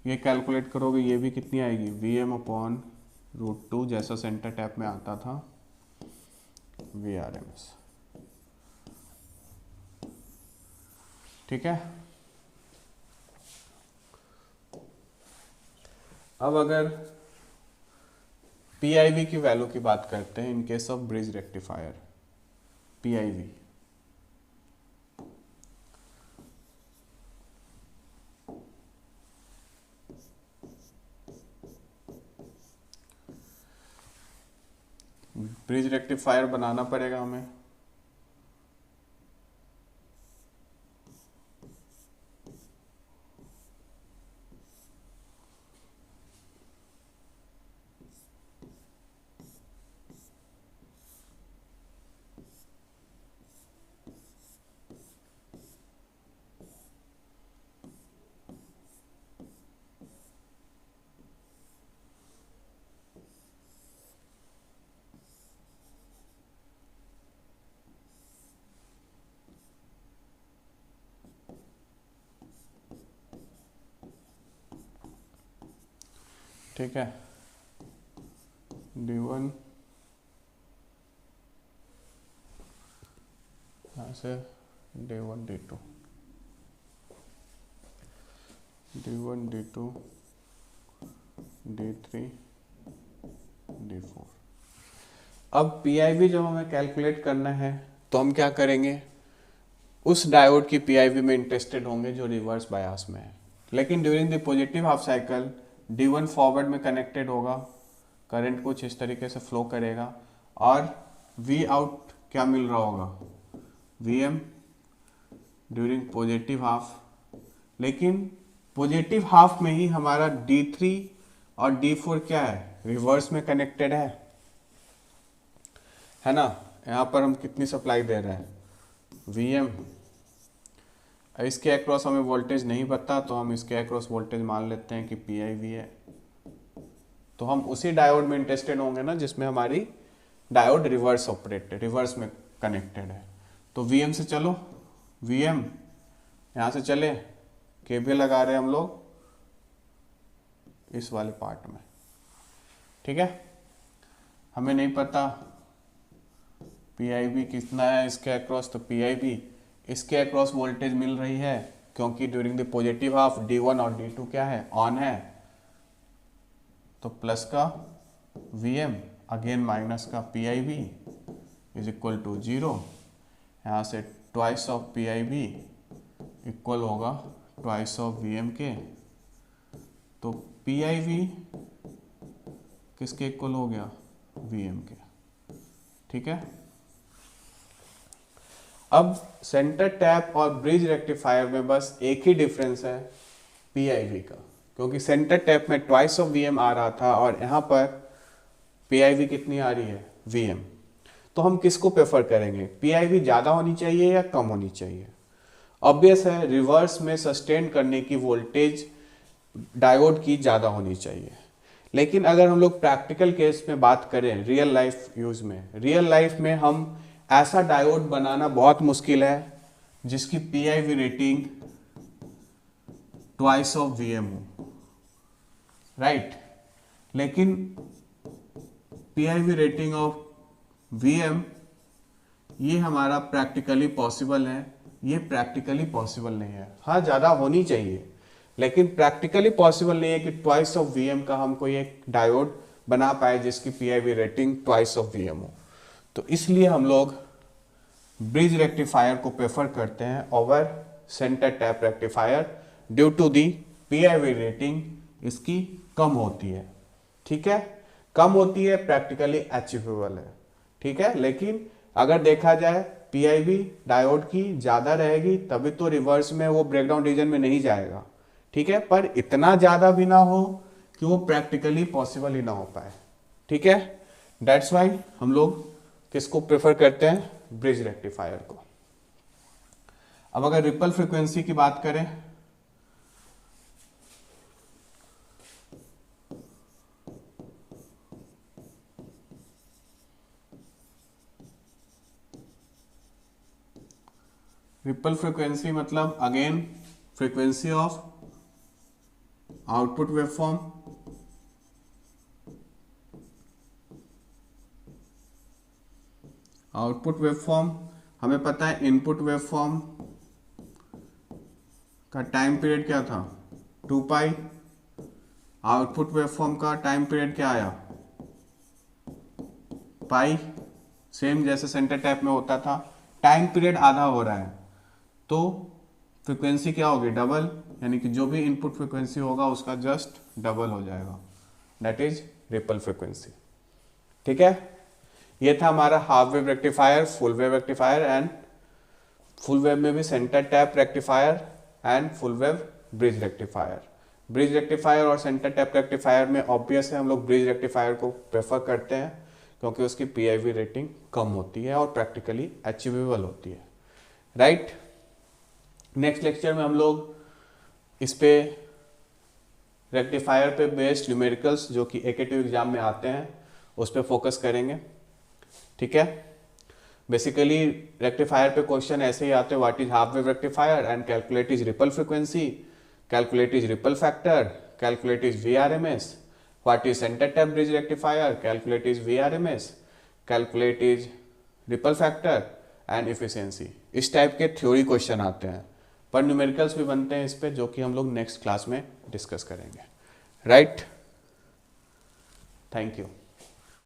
ये कैलकुलेट करोगे, ये भी कितनी आएगी? Vm अपॉन √2, जैसा सेंटर टैप में आता था VRMS। ठीक है, अब अगर PIV की वैल्यू की बात करते हैं in case of bridge rectifier, PIV bridge rectifier बनाना पड़ेगा हमें। ठीक है, D1 यहाँ से D1 D2 D1 D2 D3 D4। अब PIV जब हमें कैलकुलेट करना है तो हम क्या करेंगे, उस डायोड की PIV में इंटरेस्टेड होंगे जो रिवर्स बायस में है। लेकिन during the positive half cycle D1 forward में कनेक्टेड होगा, करंट कुछ इस तरीके से फ्लो करेगा और V आउट क्या मिल रहा होगा, VM ड्यूरिंग पॉजिटिव हाफ। लेकिन पॉजिटिव हाफ में ही हमारा D3 और D4 क्या है, रिवर्स में कनेक्टेड है ना। यहाँ पर हम कितनी सप्लाई दे रहे हैं, VM। इसके अक्रॉस हमें वोल्टेज नहीं पता तो हम इसके अक्रॉस वोल्टेज मान लेते हैं कि PIV है। तो हम उसी डायोड में इंटरेस्टेड होंगे ना जिसमें हमारी डायोड रिवर्स ऑपरेटेड, रिवर्स में कनेक्टेड है। तो VM से चलो, VM यहाँ से चले, KVL लगा रहे हैं हम लोग इस वाले पार्ट में, ठीक है। हमें नहीं पता PIV कितना है इसके अक्रॉस, तो PIV इसके अक्रॉस वोल्टेज मिल रही है क्योंकि during the positive half D1 और D2 क्या है, ऑन है। तो प्लस का VM अगेन माइनस का PIV इज इक्वल टू 0। यहाँ से ट्वाइस ऑफ PIV इक्वल होगा ट्वाइस ऑफ VM के। तो PIV किसके इक्वल हो गया, VM के, ठीक है। अब सेंटर टैप और ब्रिज रेक्टिफायर में बस एक ही डिफरेंस है PIV का, क्योंकि सेंटर टैप में ट्वाइस ऑफ VM आ रहा था और यहाँ पर PIV कितनी आ रही है, VM। तो हम किसको प्रेफर करेंगे, PIV ज़्यादा होनी चाहिए या कम होनी चाहिए। ऑब्वियस है रिवर्स में सस्टेन करने की वोल्टेज डायोड की ज़्यादा होनी चाहिए। लेकिन अगर हम लोग प्रैक्टिकल केस में बात करें, रियल लाइफ यूज में, रियल लाइफ में हम ऐसा डायोड बनाना बहुत मुश्किल है जिसकी PIV rating twice of VM हो, राइट। लेकिन PIV रेटिंग ऑफ VM ये हमारा प्रैक्टिकली पॉसिबल है, ये प्रैक्टिकली पॉसिबल नहीं है। हाँ ज़्यादा होनी चाहिए लेकिन प्रैक्टिकली पॉसिबल नहीं है कि ट्वाइस ऑफ VM का हम कोई एक डायोड बना पाए जिसकी PIV rating twice of VM हो। तो इसलिए हम लोग ब्रिज रेक्टिफायर को प्रेफर करते हैं over centre tap rectifier due to the PIV rating इसकी कम होती है, ठीक है। कम होती है, प्रैक्टिकली अचीवेबल है, ठीक है। लेकिन अगर देखा जाए PIV डायोड की ज़्यादा रहेगी तभी तो रिवर्स में वो ब्रेकडाउन रीजन में नहीं जाएगा, ठीक है। पर इतना ज़्यादा भी ना हो कि वो प्रैक्टिकली पॉसिबल ही ना हो पाए, ठीक है। दैट्स वाई हम लोग किसको प्रेफर करते हैं, ब्रिज रेक्टिफायर को। अब अगर रिपल फ्रीक्वेंसी की बात करें, रिपल फ्रीक्वेंसी मतलब again frequency of output waveform output waveform हमें पता है इनपुट वेवफॉर्म का टाइम पीरियड क्या था, 2 पाई। आउटपुट वेवफॉर्म का टाइम पीरियड क्या आया, पाई। सेम जैसे सेंटर टैप में होता था, टाइम पीरियड आधा हो रहा है तो फ्रीक्वेंसी क्या होगी, डबल। यानी कि जो भी इनपुट फ्रीक्वेंसी होगा उसका जस्ट डबल हो जाएगा, दैट इज रिपल फ्रीक्वेंसी, ठीक है। ये था हमारा half wave rectifier, full wave rectifier and full wave में भी centre tap rectifier and full wave bridge rectifier. Bridge rectifier और सेंटर टैप रेक्टिफायर में ऑब्वियस है हम लोग ब्रिज रेक्टिफायर को प्रेफर करते हैं क्योंकि उसकी PIV रेटिंग कम होती है और प्रैक्टिकली अचीवेबल होती है, राइट। नेक्स्ट लेक्चर में हम लोग इस पे रेक्टिफायर पे बेस्ड न्यूमेरिकल्स जो कि AKTU एग्जाम में आते हैं उस पर फोकस करेंगे, ठीक है। बेसिकली रेक्टिफायर पे क्वेश्चन ऐसे ही आते हैं, what is half wave rectifier and calculate is ripple frequency, calculate is ripple factor, calculate is VRMS, what is centre tap bridge rectifier, calculate is VRMS, calculate is ripple factor and efficiency. इस type के theory question आते हैं, पर numericals भी बनते हैं इस पे जो कि हम लोग नेक्स्ट क्लास में डिस्कस करेंगे, राइट। Thank you.